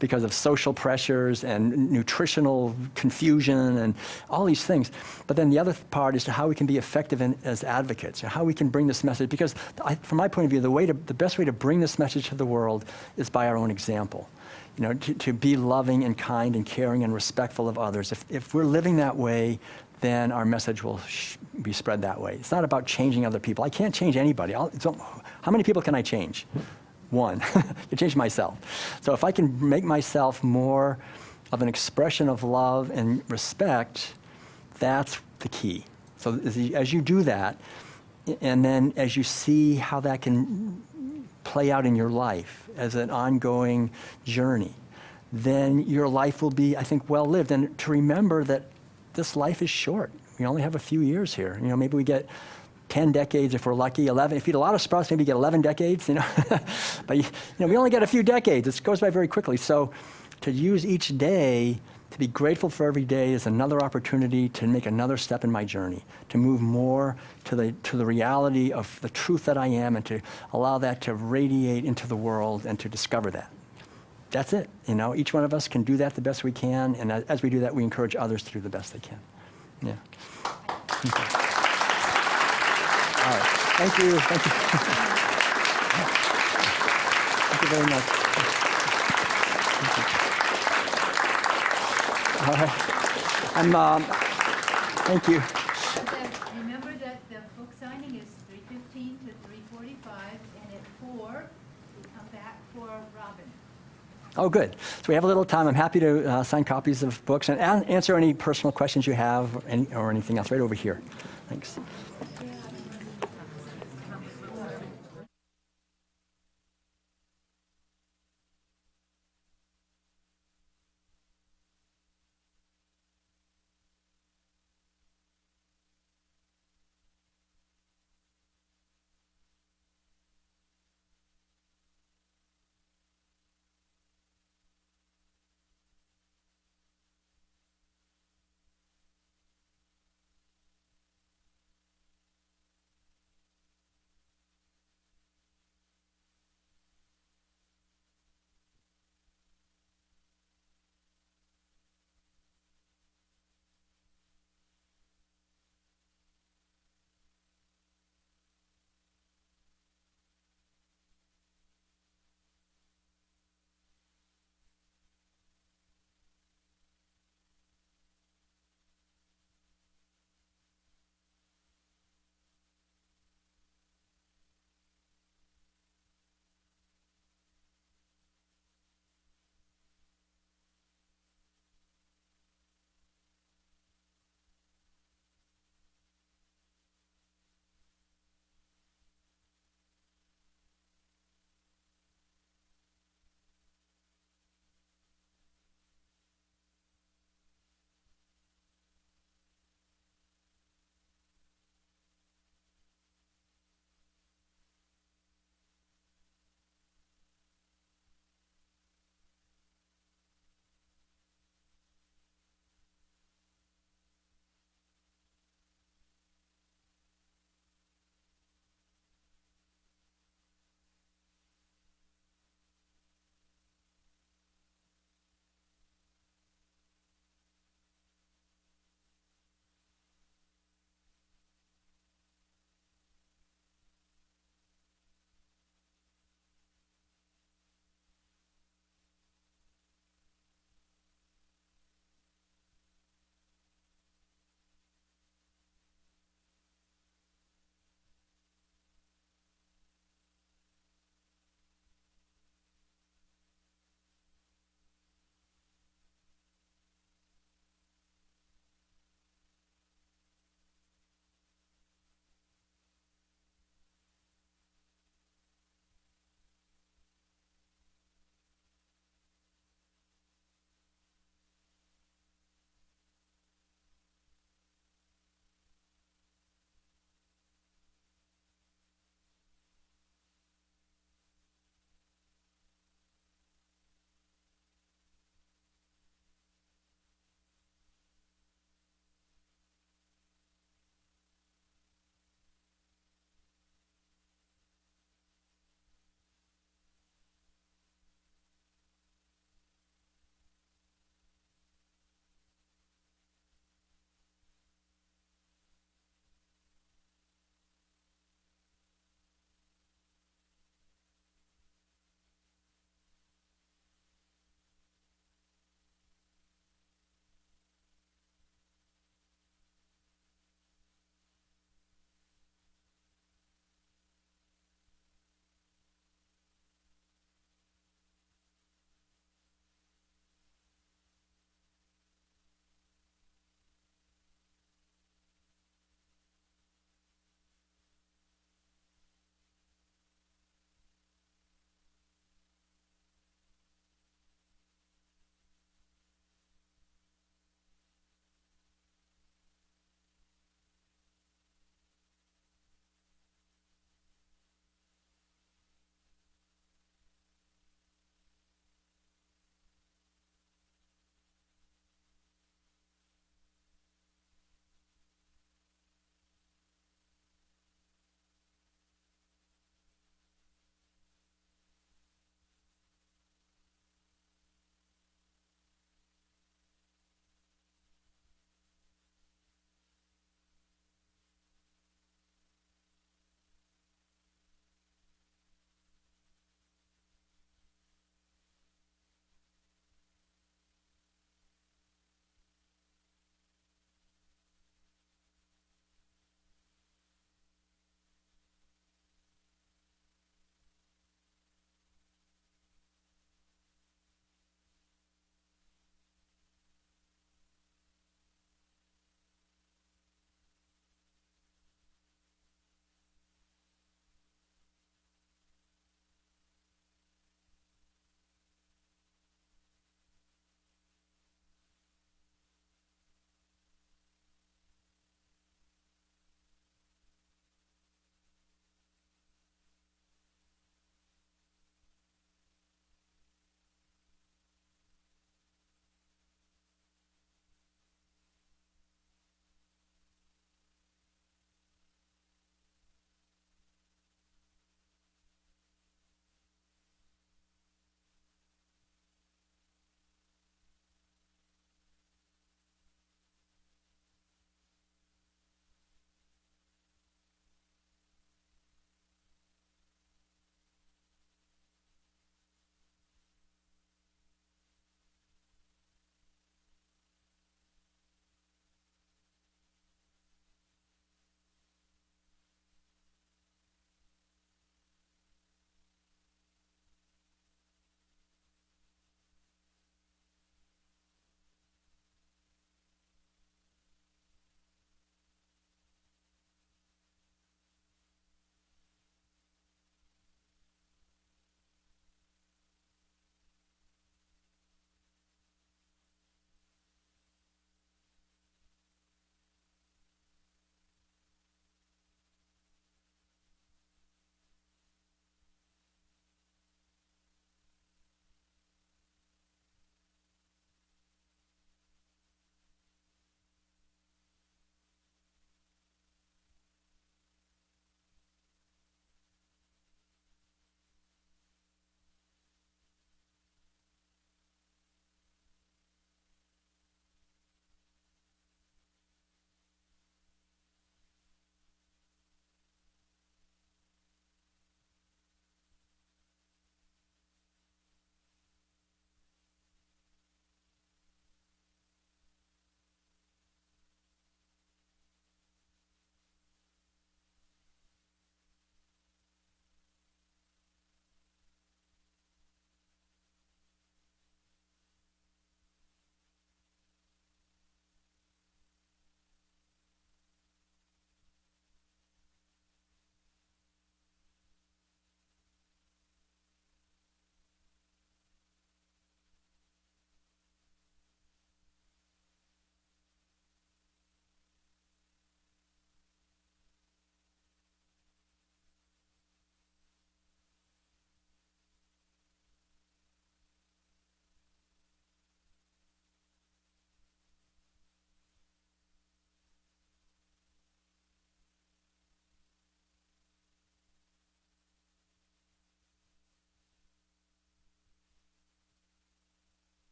because of social pressures and nutritional confusion and all these things. But then the other part is how we can be effective as advocates, how we can bring this message. Because from my point of view, the best way to bring this message to the world is by our own example. To be loving and kind and caring and respectful of others. If we're living that way, then our message will be spread that way. It's not about changing other people. I can't change anybody. How many people can I change? One. I change myself. So if I can make myself more of an expression of love and respect, that's the key. So as you do that, and then as you see how that can play out in your life as an ongoing journey, then your life will be, I think, well lived. And to remember that this life is short. We only have a few years here. Maybe we get 10 decades if we're lucky, 11. If you eat a lot of sprouts, maybe you get 11 decades, But we only get a few decades. It goes by very quickly. So to use each day to be grateful for every day is another opportunity to make another step in my journey, to move more to the reality of the truth that I am and to allow that to radiate into the world and to discover that. That's it. You know, each one of us can do that the best we can, and as we do that, we encourage others to do the best they can. Yeah. Okay. All right. Thank you. Thank you. Thank you very much. Thank you. All right. Thank you. Remember that the book signing is 3:15 to 3:45, and at 4, we come back for Robin. Oh, good. So we have a little time. I'm happy to sign copies of books and answer any personal questions you have or anything else right over here. Thanks.